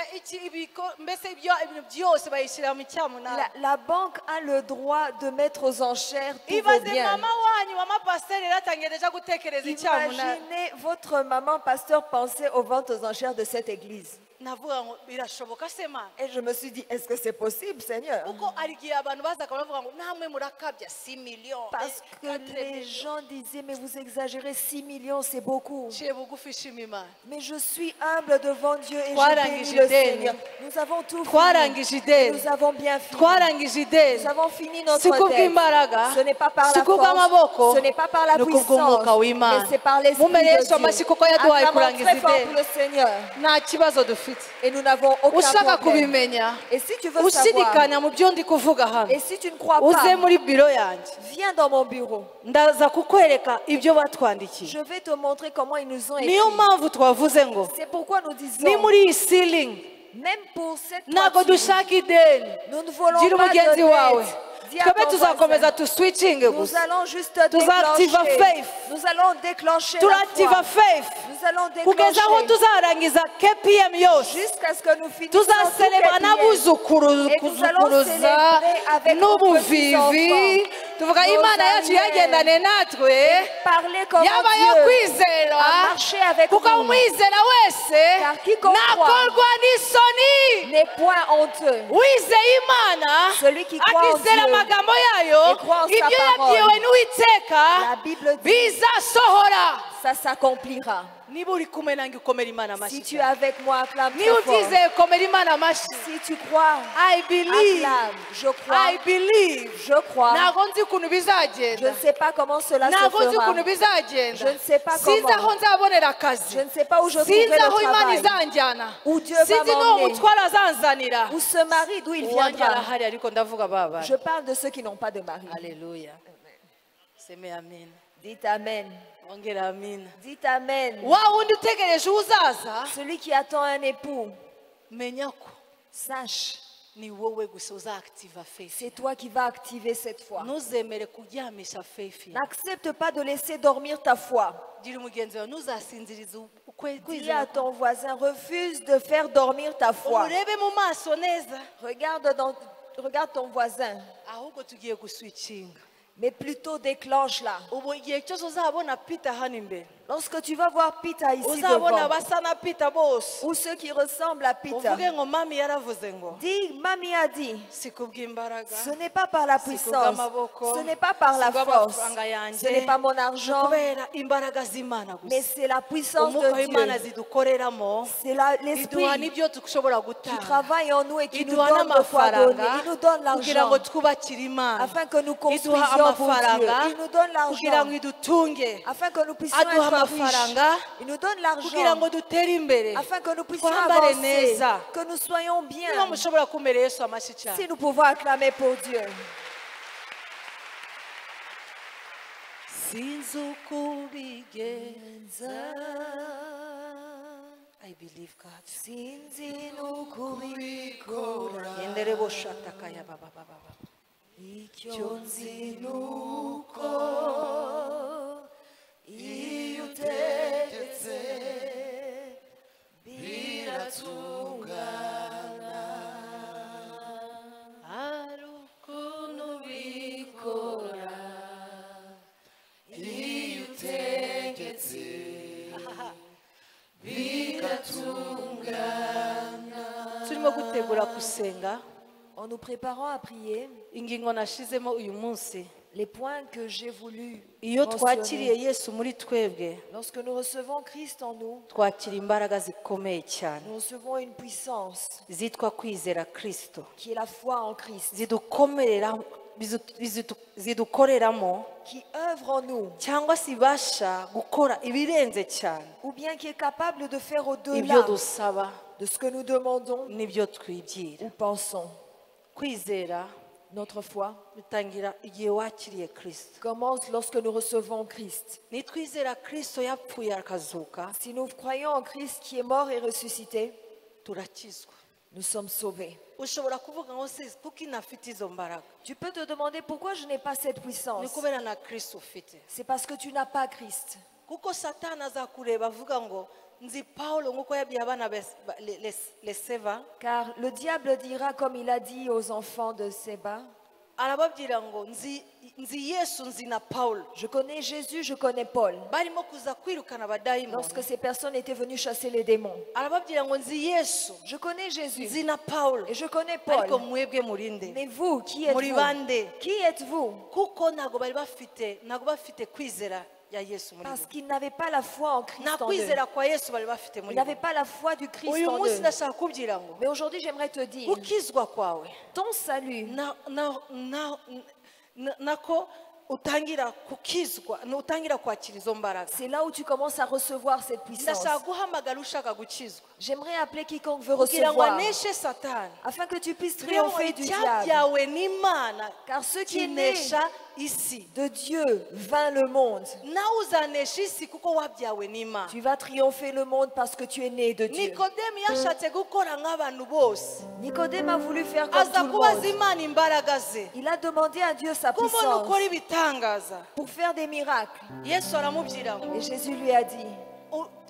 mbese ibintu byose bayishyira mu cyamunara la banque a le droit de mettre aux enchères tous vos ibaze biens. mama wanyu mama pasiteri yaratangiye deja gutekereza icyamunara Imaginez votre maman pasteur penser aux ventes aux enchères de cette église. navuga ngo birashoboka se mana Et je me suis dit, est-ce que c'est possible, Seigneur? kuko hari igihe abantu bazaga bavuga ngo namwe murakabya 6 millions Parce que les gens disaient, mais vous exagérez, 6 millions, c'est beaucoup. ciye bugufi ishima imana Mais je suis humble devant Dieu et je Twarangije bénis le ideni. Seigneur. Nous avons tout twarangije fini. ideni Nous avons bien fini. twarangije ideni Nous avons fini notre si dette. kubw'imbaraga Ce n'est pas par si la kubw'amaboko force, ce n'est pas par la ni kubw'umwuka puissance, w'imana mais c'est par l'Esprit mumere yesu de amashyi Dieu. kuko yaduhaye Acclamons kurangiza très fort ideni pour le Seigneur. nta kibazo dufite Et nous n'avons aucun ushaka problème. kubimenya Et si tu veux savoir, ushidikanya mu byo ndi kuvuga hano et si tu ne crois uze pas, muri biro yanjye viens dans mon bureau. ndaza kukwereka ibyo batwandikiye Je vais te montrer comment ils nous ont écrit. niyo mpamvu twavuze ngo C'est pourquoi nous ni disons, muri iyi silingi même pour cette ntabwo toiture, dushaka ideni nous ne voulons gira pas umugenzi de wawe dette. Dis à twebwe ton tuzakomeza voisin, tuswicinge nous gusa allons juste Tuzactiva déclencher. faith. Nous allons déclencher la turativa foi. faith Nous allons kugeza aho déclencher tuzarangiza kpm yose jusqu'à ce que nous finissions tuzaselebra n'abuzukuru Et nous allons kuzukuruza célébrer avec nos n'ubuvivi petits-enfants, tuvuga nos imana yacu amis, yagendane natwe parler comme yabaye Dieu, kwizera à marcher avec kuko nous. umwizera wese Car quiconque ntakorwa n'isoni n'est point honteux. wizeye imana Celui qui croit en akizera Dieu amagambo yayo et croit en sa ibyo parole. yabwiwe n'uwiteka La Bible dit, bizasohora ça s'accomplira. niba uri kumwe nange ukomera imana Si amashyi tu es avec moi, acclame niba très fort. ubyizeye komera imana amashyi Si tu crois, I believe acclame. Je I crois, believe je crois. ntabwo nzi ukuntu Je bizagenda ne sais pas comment cela se ntabwo nzi fera. ukuntu bizagenda Je ne sais pas sinzi comment. aho nzabonera akazi Je ne sais pas où je sinzi trouverai aho le imana travail. izanjyana Où Dieu va sinzi n'uwo m'emmener. mutwaro azanzanira Où ce mari, d'où il uwanjye viendra. arahari ariko ndavuga baba Je parle de ceux qui n'ont pas de mari. haleluya seme amina Dites Amen. ongera amina Dites Amen. wa wundi utegereje uzaza Celui qui attend un époux, menya ko sache, ni wowe gusa uzaactiva faith c'est toi qui vas activer cette foi. ntuzemere kuryamisha faith yawe. N'accepte pas de laisser dormir ta foi. gira umugenzi wawe ntuzasinzirize Dis kwizera à ton voisin, refuse de faire dormir ta foi. urebe mu maso neza Regarde ton voisin, ahubwo tugiye guswicinga mais plutôt déclenche-la. ubu igihe cyose uzabona pita hano imbere Lorsque tu vas voir Peter ici uzabona devant, basa na Peter bose ou ceux qui ressemblent à Peter, uvuge ngo mami yaravuze ngo dis, Mamie a dit, si kubw'imbaraga ce n'est pas par la si puissance, kubw'amaboko ce n'est pas par la si force, kubw'amafaranga ce yanjye n'est pas mon ni argent, kubera imbaraga z'Imana mais gusa c'est la puissance umwuka de w'Imana Dieu. zidukoreramo C'est iduha l'Esprit n'ibyo dushobora qui gutanga travaille en nous et qui nous iduha donne de quoi donner. n'amafaranga Il nous donne kugira l'argent ngo twubakire Imana afin que nous iduha construisions pour Dieu. amafaranga Il nous donne kugira l'argent ngo idutunge afin que nous puissions aduha être riches. amafaranga Il nous donne kugira l'argent ngo dutere imbere afin que nous puissions twambare avancer, neza que nous soyons niba bien. mushobora kumera Yesu amashyi cyane Si nous pouvons acclamer pour Dieu. sinzi uko ubigenza I believe God Sinzi n'ukubikora, yendere boshataka ya baba baba icyo nzi nuko iyo utegetse biratungana. hari ukuntu bikora Iyo utegetse biratungana. turimo gutegura gusenga En nous préparant à prier, ingingo nashizemo uyu munsi les points que j'ai voulu iyo twakiriye mentionner, Yesu muri twebwe lorsque nous recevons Christ en nous, twakira imbaraga zikomeye cyane nous recevons une puissance zitwa kwizera Kristo qui est la foi en Christ, zidukomerera zidukoreramo qui œuvre en nous, cyangwa se ibasha gukora ibirenze cyane ou bien qui est capable de faire ibyo au-delà dusaba de ce que nous demandons n'ibyo twibwira ou pensons. kwizera Notre foi bitangira igihe wakiriye Kristo commence lorsque nous recevons Christ. nitwizera Kristo yapfuye akazuka Si nous croyons en Christ qui est mort et ressuscité, turakizwa nous sommes sauvés. ushobora kuvuga ngo se kuko inafite izo mbaraga Tu peux te demander pourquoi je n'ai pas cette ni puissance. kubera na Kristo ufite C'est parce que tu n'as pas Christ. kuko satani azakureba avuga ngo nzi Pawulo nk'uko yabwiye abana les seva Car le diable dira comme il a dit aux enfants de Séba, arababwira ngo nzi Yesu nzi na Pawulo je connais Jésus, je connais Paul. barimo kuza kwirukana abadayimoni Lorsque ces personnes étaient venues chasser les démons, arababwira ngo nzi Yesu je connais Jésus nzi na Pawulo et je connais ariko Paul. mwebwe murinde Mais vous, qui muri êtes-vous? bande Qui êtes-vous? kuko ntabwo bafite kwizera ya Yesu muri Parce bo qu'ils n'avaient pas la foi en Christ nta en eux. kwizera kwa Yesu bari bafite Ils muri bo n'avaient pas la foi du Christ uyu en munsi eux. ndashaka kubwira ngo Mais aujourd'hui, j'aimerais te dire, gukizwa kwawe ton salut, nako utangira kukizwa utangira kwakira izo mbaraga c'est là où tu commences à recevoir cette puissance. ndashaka guhamagara ushaka gukizwa J'aimerais appeler quiconque veut kugira ngo recevoir, aneshe satani afin que tu puisses rero triompher du diable. icyabyawe n'Imana Car ce qui est né kinesha isi de Dieu vint le monde. nawe uzanesha isi kuko wabyawe n'Imana Tu vas triompher le monde parce que tu es né de Dieu. nikodemu yashatse gukora nk'abantu bose Nicodème a voulu faire comme aza tout le kubaza monde. Imana imbaraga ze Il a demandé à Dieu sa kubona puissance ukora ibitangaza pour faire des miracles. Yesu aramubwira ngo Et Jésus lui a dit,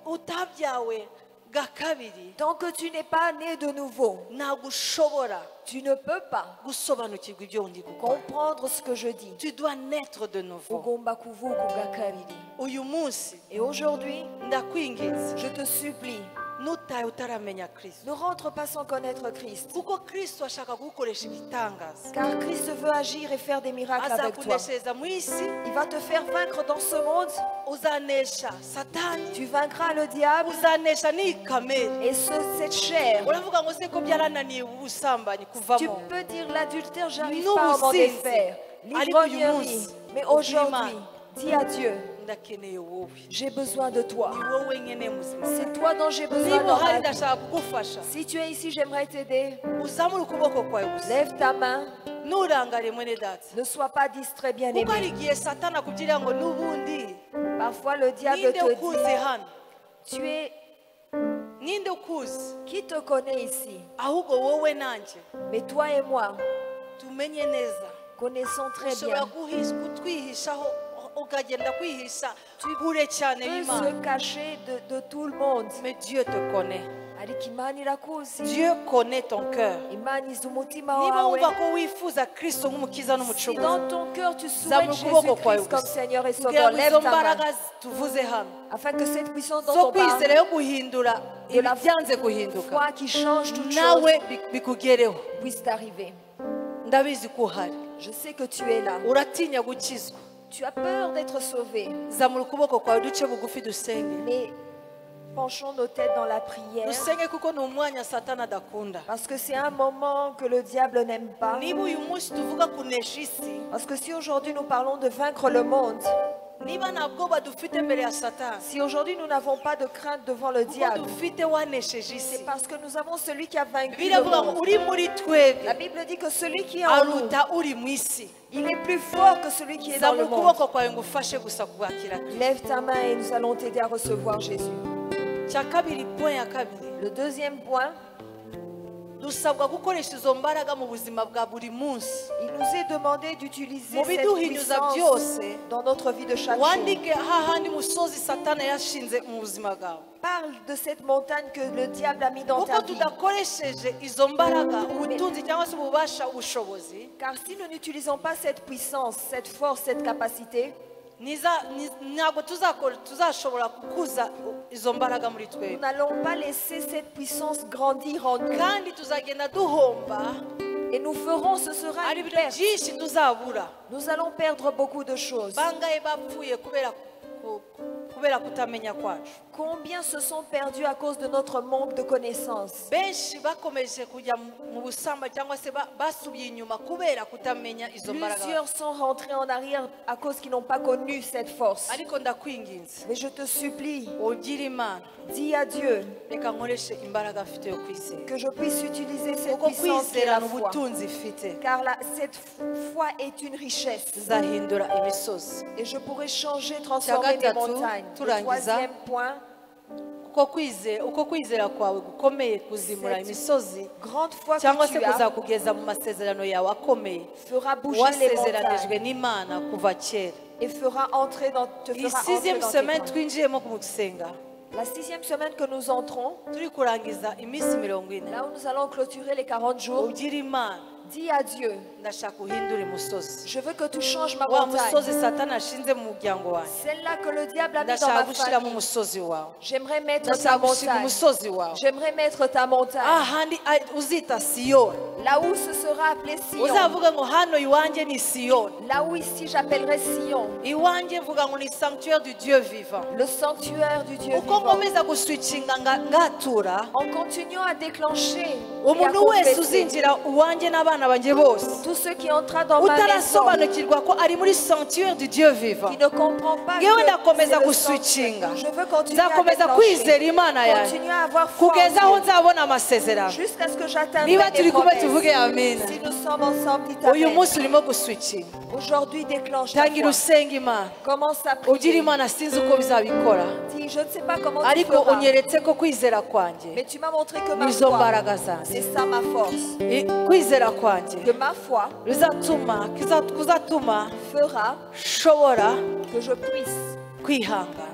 utabyawe bwa kabiri tant que tu n'es pas né de nouveau, ntabwo ushobora tu ne peux pas gusobanukirwa ibyo ndi gukora comprendre ce que je dis. tu dois naître de nouveau Ugomba kuvuka ubwa kabiri. uyu munsi Et aujourd'hui, ndakwinginze je te supplie, nutaye utaramenya Kristo ne rentre pas sans connaître Christ. kuko Kristo ashaka kugukoresha ibitangaza Car Christ veut agir et faire des miracles avec toi. azakuneshereza mu isi Il va te faire vaincre dans ce monde. uzanesha satani Tu vaincras le diable uzanesha n'iyi kamere et cette chair. uravuga ngo se ko byarananiye ubusambanyi Tu kuvamo peux dire l'adultère, j'arrive Nous pas à m'en aussi. défaire. L'ivrognerie. Mais aujourd'hui, dis à Dieu, ndakeneye wowe j'ai besoin de toi. ni wowe nyine muzima C'est toi dont j'ai besoin niba dans uhari ma vie. ndashaka kugufasha Si tu es ici, j'aimerais t'aider. uzamure ukuboko kwawe gusa Lève ta main. nturangare mwene data Ne sois pas distrait, kuko hari bien-aimé. igihe satani akubwira ngo n'ubundi Parfois, le diable ninde te ukuzi dit, hano tu es... ninde ukuzi Qui te connaît ici? ahubwo wowe nanjye Mais toi et moi, tumenye neza connaissons très ushobora bien. kutwihishaho ukagenda kwihisha kure cyane Tu peux y'Imana se cacher de tout le monde. mais Dieu te connaît ariko Imana irakuzi. Dieu connaît ton cœur. Imana izi umutima Niba wawe. wumva ko wifuza Kristo nk'umukiza Si n'umucunguzi, dans ton cœur tu zamura souhaites ukuboko kwawe Jésus-Christ comme gusa Seigneur et kugira Sauveur, ngo lève izo ta main mbaraga tuvuze hano afin que cette puissance dont zo on parle, kwizera yo guhindura de la ibyanze guhinduka foi qui change toute chose, nawe bikugereho. puisse t'arriver. Ndabizi ko uhari, Je sais que tu es là. uratinya gukizwa. Tu as peur d'être sauvé. Zamura ukuboko kwawe duce bugufi dusenge. Mais penchons nos têtes dans la prière. Dusenge kuko ni umwanya satani adakunda. Parce que c'est un moment que le diable n'aime pas. Niba uyu munsi tuvuga kunesha isi, Parce que si aujourd'hui nous parlons de vaincre le monde, niba nta bwoba dufite mbere ya satani, si aujourd'hui nous n'avons pas de crainte devant le kuko diable, dufite wanesheje isi. c'est parce que nous avons celui qui a vaincu le Biravuga ngo monde. uri muri twebwe La Bible dit que celui qui est en nous, aruta uri mu isi. il est plus fort que celui qui est dans Zamura le monde. ukuboko kwawe ngo ufashe gusa kubwakira Kristo. Lève ta main et nous allons t'aider à recevoir Jésus. Cya kabiri, point ya kabiri, Le deuxième point, dusabwa gukoresha izo mbaraga mu buzima bwa buri munsi. il nous est demandé d'utiliser Mu cette biduhinyuza puissance byose, dans notre vie de chaque jour. wandike hahandi musozi satani yashinze mu buzima bwawe. Parle de cette montagne que le diable a mis dans kuko ta vie. tudakoresheje izo mbaraga, ubutunzi cyangwa se ububasha, ubushobozi, Car si nous n'utilisons pas cette puissance, cette force, cette capacité, ntabwo tuzashobora gukuza izo mbaraga muri nous twebwe, n'allons pas laisser cette puissance grandir en nous. kandi tuzagenda duhomba. Et nous ferons, ce sera Hari une ibintu perte. byinshi tuzabura. Nous allons perdre beaucoup de choses. Bangahe bapfuye kubera kutamenya kwacu. Combien se sont perdus à cause de notre manque de connaissances? Benshi bakomeje kujya mu busamba cyangwa se basubiye inyuma kubera kutamenya izo mbaraga. Plusieurs sont rentrés en arrière à cause qu'ils n'ont pas connu cette force. Ariko ndakwinginze, Mais je te supplie, ugire Imana, dis à Dieu reka nkoreshe imbaraga afite yo kwizera. que je puisse utiliser cette Kuko puissance qui est kwizera la ni foi. ubutunzi ifite. Car cette foi est une richesse. Zahindura imisozi. Et je pourrais changer, transformer mes montagnes. Le troisième point, uko kwizera kwawe gukomeye kuzimura imisozi grande foi cyangwa que se tu as kuzakugeza mu masezerano yawe akomeye fera bouger les wasezeranijwe montagnes n'Imana kuva kera. et fera entrer dans, te Iyi fera entrer 6e dans tes semaine plans. twinjiyemo mu gusenga, La 6e semaine que nous entrons, turi kurangiza iminsi 40, là où nous allons clôturer les 40 jours, ugire Imana, dis à Dieu, ndashaka uhindura umusozi. je veux que tu changes ma Wa montagne. musozi satani ashinze mu muryango wanjye, Celle-là que le diable a mis dans ndashaka ma gushyiramo famille. umusozi wawe, J'aimerais mettre ta ndashaka gushinga montagne. umusozi wawe J'aimerais mettre ta montagne. ahandi uzita Siyoni. Là où ce sera appelé Sion. Uzavuga ngo hano iwanjye ni Siyoni, Là où ici j'appellerai Sion. iwanjye mvuga ngo ni sanctuaire du Dieu vivant. Le sanctuaire du Dieu Uko vivant. nkomeza guswicinga ngatura, En continuant à déclencher et à umuntu wese confesser, uzinjira uwanjye n'abana banjye bose tout ce qui entra dans ma maison, utarasobanukirwa ko ari muri sanctuaire du Dieu vivant, qui ne comprend pas ngewe que ndakomeza c'est le guswicinga, sanctuaire. Je veux continuer à nzakomeza kwizera déclencher, Imana yanjye continuer à avoir foi kugeza en aho Dieu, nzabona amasezerano. jusqu'à ce que j'atteigne Niba mes turi kumwe tuvuge promesses. amina. Si nous sommes ensemble, dis Uyu amen. munsi urimo guswicinga, Aujourd'hui, déclenche ta tangira foi. usenga Imana, Commence à ugire prier. Imana, sinzi uko bizabikora, Dis, je ne sais pas comment tu ariko feras, unyeretse ko kwizera kwanjye mais tu m'as montré que ma nizo foi, mbaraga zanjye. c'est ça ma force. Kwizera kwanjye Que ma foi kuzatuma fera nshobora que je puisse kwihangana,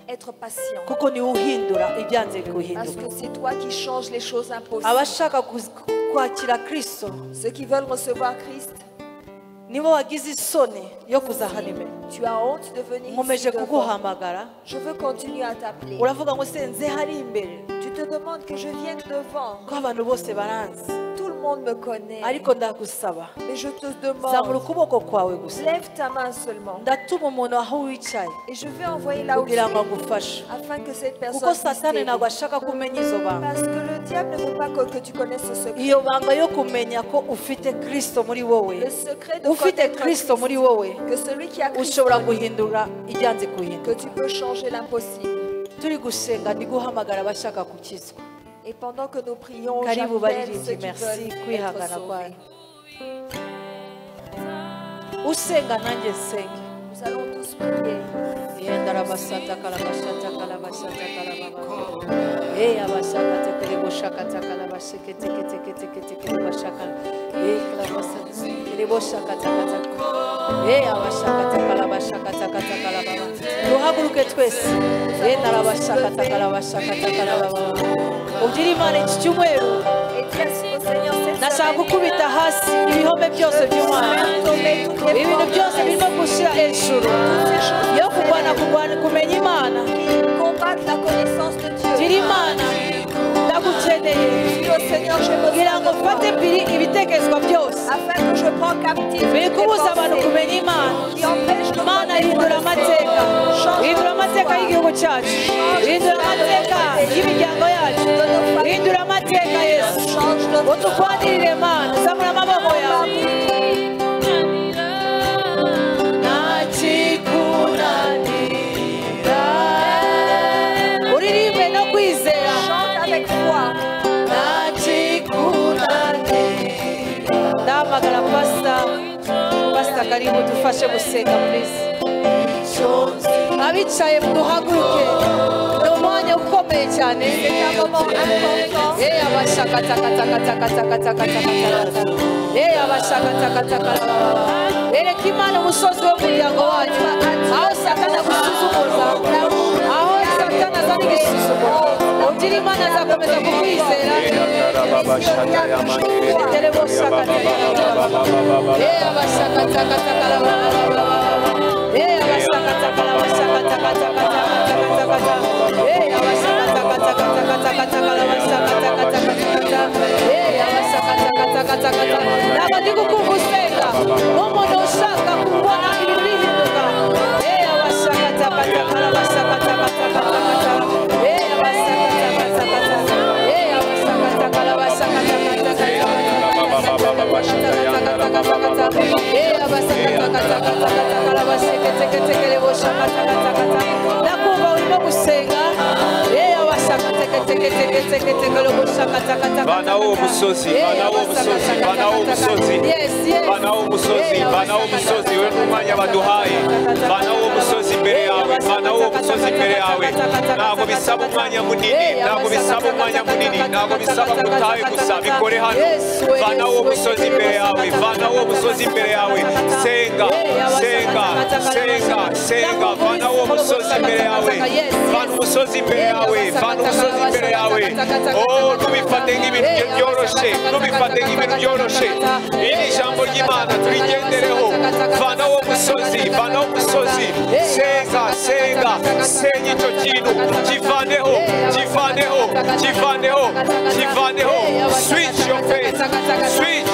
être patient. kuko niwe uhindura ibyanze Parce guhinduka. que c'est toi qui changes les choses impossibles. Abashaka kwakira Kristo Ceux qui veulent recevoir Christ, nibo wagize isoni yo kuza hano imbere. tu as honte de venir ici Nkomeje devant. kuguhamagara, Je veux continuer à t'appeler. uravuga ngo se nze hari imbere Tu te demandes que je vienne devant. ko abantu bose baranzi, Tout le monde me connaît. ariko ndagusaba Mais je te zamura demande, ukuboko kwawe gusa, lève ta main seulement. ndatuma umuntu aho wicaye Et je vais envoyer là où tu kugira ngo es, agufashe, afin que cette kuko personne puisse satani t'aider. ntabwo ashaka kumenya izo banga. Parce que le diable ne veut pas que tu connaisses ce secret. Iyo banga yo kumenya ko ufite Kristo muri wowe, Le secret de ufite connaître Kristo muri wowe, que celui qui a Christ ushobora en lui, guhindura ibyanze guhinduka. que tu peux changer l'impossible. Turi gusenga ndi guhamagara abashaka gukizwa. Et pendant que nous prions, Karibu j'appelle baririmbyi, ceux qui merci, veulent être kwihangana sauvés. kwanyu. Usenga nanjye nsenge. Nous allons tous prier. Yenda rabasata kalabashata kalabashata kalababa. Abashaka tekele boshaka takala basheke teke teke teke teke bashaka. Kalabasata tekele boshaka takata. Abashaka takala bashaka takata kalababa. Duhaguruke twese. Yenda rabashaka takala bashaka takala baba. ubwire Imana iki cyumweru Et dis au Seigneur cette nashaka semaine, gukubita hasi ibihome byose by'umwana ibintu byose birimo gushyira hejuru yo kurwana kumenya Imana combattre la connaissance de Dieu. gira Imana ndagukeneye Dis au Seigneur, je me kugira ngo mfate ibitekerezwa byose afin que je prends captif biri les kubuza abantu pensées kumenya Imana qui empêchent de Imana connaître ihindura le amateka Seigneur. ihindura amateka y'igihugu cyacu ihindura amateka y'imiryango yacu ihindura amateka Yesu Change notre utugwanirire Mana zamura amaboko yawe ntakikunanira uririmbe no kwizera chante avec foi. ntakikunanira ndahamagara pasita karibu dufashe gusenga please abicaye muhaguruke ni umwanya ukomeye cyane ereka Imana umusozi w'umuryango wacu aho satani agusuzumuza aho satani azana igisuzumuro ugira Imana azakomeza kukwizera ntabwo ndi kukumva usenga nk'umuntu ushaka kubona ibintu bihinduka ndakumva urimo gusenga Bana wo musozi, bana wo musozi, bana wo musozi, bana wo musozi, bana wo musozi, we n'umwanya baduhaye, bana wo musozi imbere yawe, bana wo musozi imbere yawe, ntabwo bisaba umwanya munini, ntabwo bisaba umwanya munini, ntabwo bisaba gutahe gusa, bikore hano, bana wo musozi imbere yawe, bana wo musozi imbere yawe, senga, senga, senga, senga, bana wo musozi imbere yawe, bana umusozi imbere yawe, bana umusozi imbere yawe, oh ntubifate nk'ibintu byoroshye, ntubifate nk'ibintu byoroshye, iri ni ijambo ry'Imana turigendereho, vana wo musozi, vana wo musozi, senga, senga, senya icyo kintu, kivaneho, kivaneho, kivaneho, kivaneho, switch your faith, switch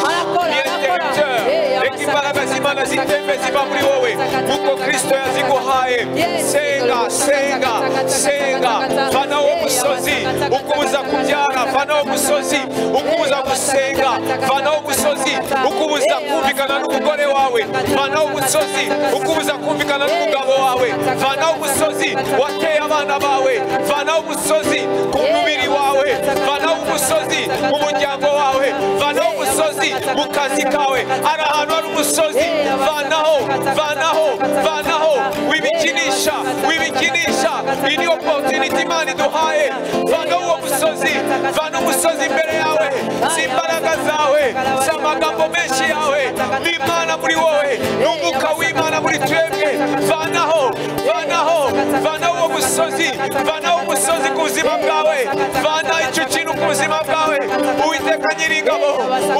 l'interrupteur, reka imbaraga z'Imana zitembe ziva muri wowe, kuko Kristo yaziguhaye, senga, senga, senga, vana wo musozi, ukubuza kubyara, vana wo musozi, ukubuza gusenga, vana wo musozi, ukubuza kumvikana n'umugore wawe, vana wo musozi, ukubuza kumvikana n'umugabo wawe, vana wo musozi, wateye abana bawe, vana wo musozi ku mubiri wawe, vana wo musozi mu muryango wawe, vana wo musozi mu kazi kawe, ari ahantu hari umusozi, vanaho, vanaho, vanaho, wibikinisha, wibikinisha, iyi ni opportunity Imana iduhaye, vana uwo musozi, vana umusozi imbere yawe, si imbaraga zawe, si amagambo menshi yawe, ni Imana muri wowe, ni umwuka w'Imana muri twebwe, vanaho, vanaho, vana uwo musozi, vana uwo musozi ku buzima bwawe, vana icyo kintu ku buzima bwawe, Uwiteka Nyiringabo,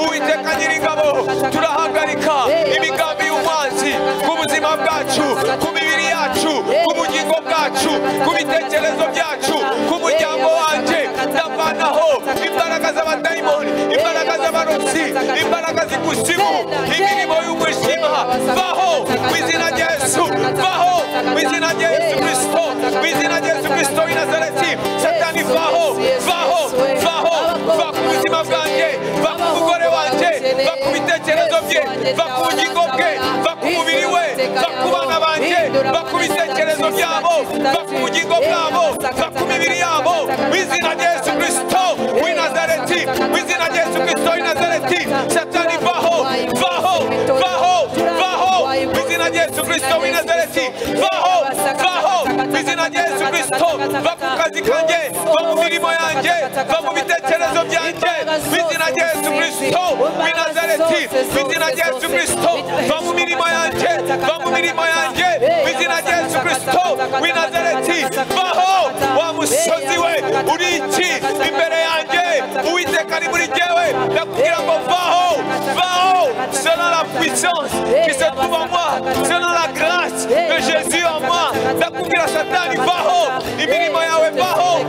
Uwiteka Nyiringabo, turahagarika imigambi y'umwanzi ku buzima bwacu, ku mibiri yacu, ku bugingo bwacu, ku bitekerezo byacu, ku muryango wanjye, ndavanaho imbaraga z'abadayimoni, imbaraga z'abarozi, imbaraga z'ikuzimu, imirimo y'umwijima, vaho mu izina rya Yesu, vaho mu izina rya Yesu Kristo, mu izina rya Yesu Kristo w'i Nazareti, Satani vaho, vaho, vaho, va ku buzima bwanjye, va ku mugore wanjye, va ku bitekerezo bye, va ku bugingo bwe, va ku mubiri we, va ku bana banjye, va ku bitekerezo byabo, va ku bugingo bwabo, va ku mibiri yabo, mu izina rya Yesu Kristo w'i Nazareti, mu izina rya Yesu Kristo w'i Nazareti, Satani vaho, vaho, vaho, vaho, mu izina rya Yesu Kristo w'i Nazareti, vaho, vaho, mu izina rya Yesu Kristo, va ku kazi kanjye, va mu mirimo yanjye, va mu bitekerezo byanjye, mu izina rya Yesu Kristo w'i Nazareti, mu izina rya Yesu Kristo, va mu mirimo yanjye, va mu mirimo yanjye, mu izina rya Yesu Kristo w'i Nazareti, vaho wa musozi we, uri iki imbere yanjye ndakubwira ngo vaho vaho selon la puissance qui se trouve en moi selon la grâce de Jésus en moi ndakubwira satani vaho imirimo yawe vaho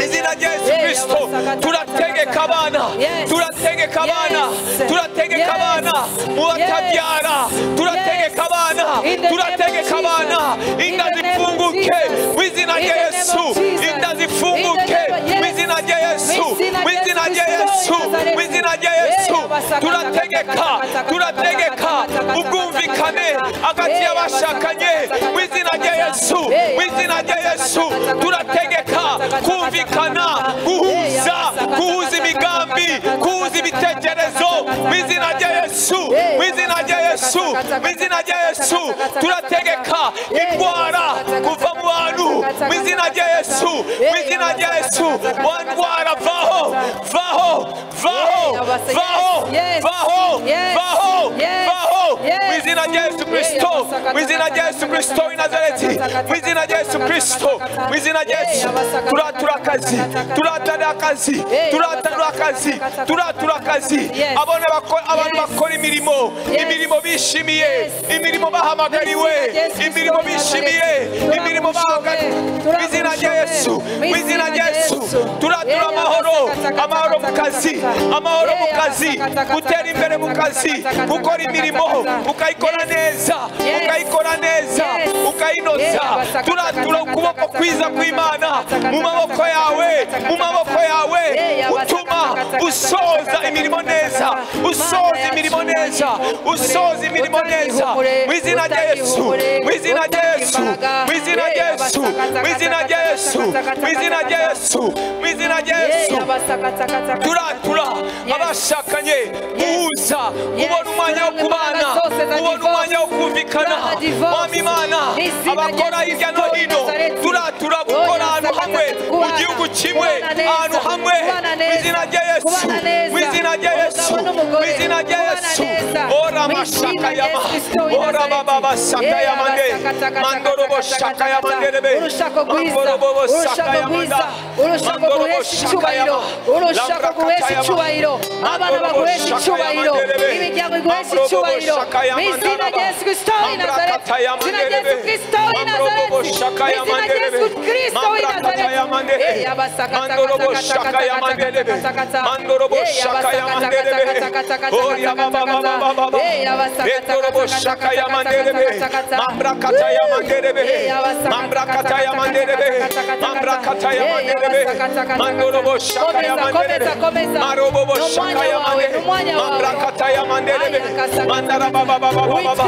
izina rya Yesu Kristo turategeka abana turategeka abana turategeka abana mubatabyara turategeka abana turategeka abana inda zifunguke mu izina rya Yesu inda zifunguke mu izina rya Yesu mu izina rya Yesu mu izina rya Yesu turategeka ubwumvikane hagati y'abashakanye mu izina rya Yesu mu izina rya Yesu turategeka kumvikana guhuza imigambi guhuza ibitekerezo mu izina rya Yesu mu izina rya Yesu mu izina rya Yesu turategeka indwara kuva mu bantu mu izina rya Yesu mu izina rya Yesu ndwara vaho vaho vaho vaho vaho vaho vaho mu izina rya Yesu Kristo mu izina rya Yesu Kristo i Nazareti mu izina rya Yesu Kristo mu izina rya Yesu turatura akazi abantu bakora imirimo bishimiye imirimo bahamagariwe imirimo bishimiye imirimo bahamagariwe mu izina rya Yesu mu izina rya Yesu turatura amahoro mu kazi gutera imbere mu kazi gukora imirimo ukayikora neza ukayinoza turatura ukuboko kwiza kw'Imana mu maboko yawe utuma usoza imirimo neza mu izina rya Yesu mu izina rya Yesu mu izina rya Yesu mu izina rya Yesu mu izina rya Yesu mu izina rya Yesu turatura abashakanye guhuza kubona umwanya wo kubana kubona umwanya wo kumvikana mwami Imana abakora hirya no hino turatura gukora ahantu hamwe mu gihugu kimwe ahantu hamwe mu izina rya Yesu mu izina rya Yesu mu izina rya Yesu ora mashaka yama ora baba shaka yamande mandorobo shaka yamanderebe mandorobo shaka yamanda mandorobo shaka yama urushaka guhesha icyubahiro abana baguhesha icyubahiro imiryango iguhesha icyubahiro mu izina rya Yesu Kristo w'i Nazareti izina rya Yesu Kristo w'i Nazareti izina rya Yesu Kristo w'i Nazareti mandorobo shaka yamanderebe mandorobo shaka yamanderebe oya baba mandorobo shaka yamanderebe mambrakata yamanderebe mambrakata yamanderebe mambrakata yamanderebe mandorobo shaka yamanderebe marobo shaka yamanderebe mambrakata yamanderebe mandara baba baba baba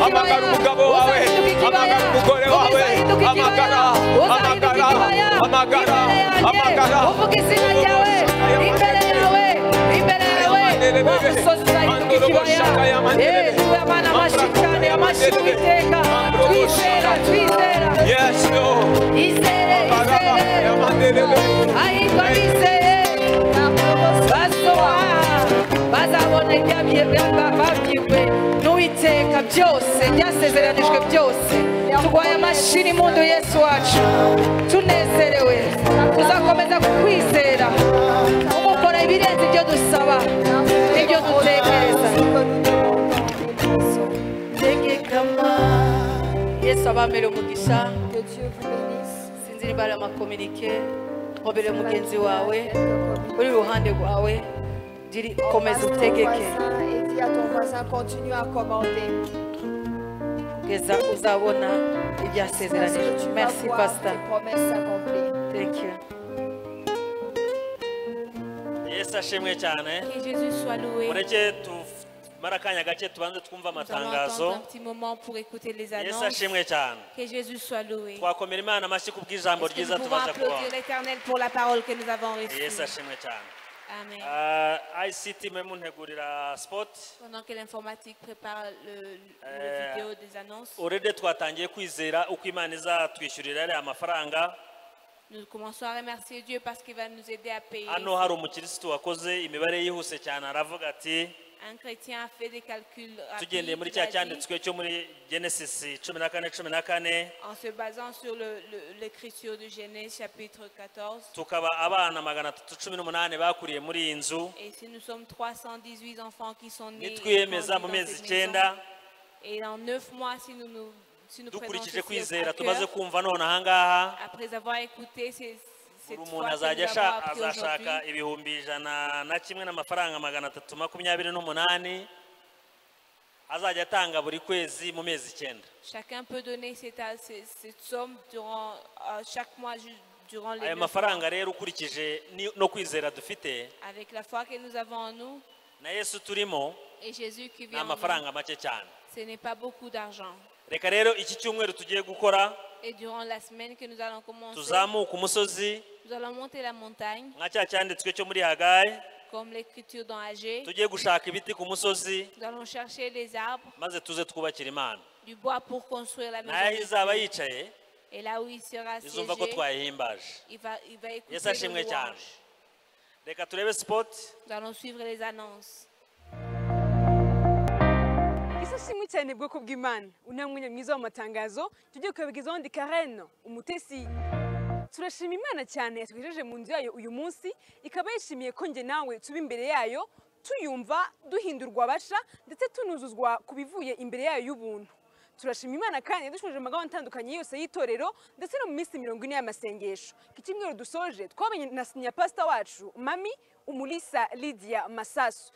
amagara umugabo wawe amagara umugore wawe amagara uvuga izina ryawe imbere yawe umusozi uzahinduka ikibaya tuwe abana amashyi cyane amashyi Uwiteka twizera izere ahirwa bizeye bazabona ibyabyiwe n'Uwiteka byose byasezeranijwe byose turwaye amashyi n'impundu Yesu wacu tunezerewe tuzakomeza kukwizera umukora ibirenze ibyo dusaba n'ibyo dutekereza tegekama Yesu abamere umugisha sinzira imbere amakominike mubere mugenzi wawe uri iruhande rwawe komeza utegeke kugeza uzabona ibyasezeranijwe. Merci pastor. Thank you. Yesu ashimwe cyane. Que Jésus soit loué. Mureke tumara akanya gake tubanze twumva amatangazo. Un petit moment pour écouter les Yesu annonces. ashimwe cyane. Que Jésus soit loué. Twakomera Imana amashyi kubw'ijambo Est-ce que ryiza nous pouvons tubaza kubaha. applaudir l'Éternel pour la parole que nous avons reçue? Yesu ashimwe cyane. Amen. ICT memu ntegurira sport. Pendant que l'informatique prépare le vidéo des annonces, Already twatangiye kwizera uko Imana izatwishyurira ariya amafaranga. nous commençons à remercier Dieu parce qu'il va nous aider à payer. Hano hari umukirisitu wakoze imibare yihuse cyane aravuga ati Un chrétien a fait des calculs tugendeye muri rapides, cya il a dit, cyanditswe cyo muri Genesis 14:14 en se basant sur l'écriture de Genèse chapitre 14. tukaba abana 318 bakuriye muri iyi nzu Et si nous sommes 318 enfants qui sont nés et nitwiyemeza mu grandis dans mezi cette maison, 9 et dans 9 mois, si nous prenons dukurikije ceci kwizera à tumaze cœur, kumva none ahangaha après avoir écouté cette buri foi umuntu que azajya nous avons appris azashaka aujourd'hui, ibihumbi 101 n'amafaranga 328 azajya atanga buri kwezi mu mezi 9. chacun peut donner cette somme durant chaque mois durant les ayo 9 mafaranga mois. rero ukurikije no kwizera dufite Avec la foi que nous avons en nous na Yesu turimo et Jésus qui ni vient en nous, amafaranga make cyane. ce n'est pas beaucoup d'argent. Reka rero iki cyumweru tugiye gukora Et durant la semaine que nous allons commencer, tuzamuka umusozi nous allons monter la montagne, nka cya cyanditswe cyo muri Hagayi, comme l'écriture dans Agé. tugiye gushaka ibiti ku musozi Nous allons chercher les arbres, maze tuze twubakira Imana. du bois pour construire la maison. naho de izaba Dieu. yicaye Et là où il sera izumva ko siégé, twayihimbaje. il va écouter Yesu ashimwe nos cyane. louanges. Reka turebe spot. Nous allons suivre les annonces. Isi ashimwe cyane bwoko bw'Imana unamwanya mwiza w'amatangazo tugiye kubagezaho ndi Karen umutesi. Turashima Imana cyane yatwijeje mu nzu yayo uyu munsi ikaba yishimiye ko nge nawe tuba imbere yayo tuyumva duhindurwa abasha ndetse tunuzuzwa ku bivuye imbere yayo y'ubuntu. Turashima Imana kandi yadushoje amagabo atandukanye yose y'itorero ndetse no mu minsi 40 y'amasengesho. Kicimwero dusoje twabanye na sinya pastor wacu Mami Umulisa Lydia Masasu.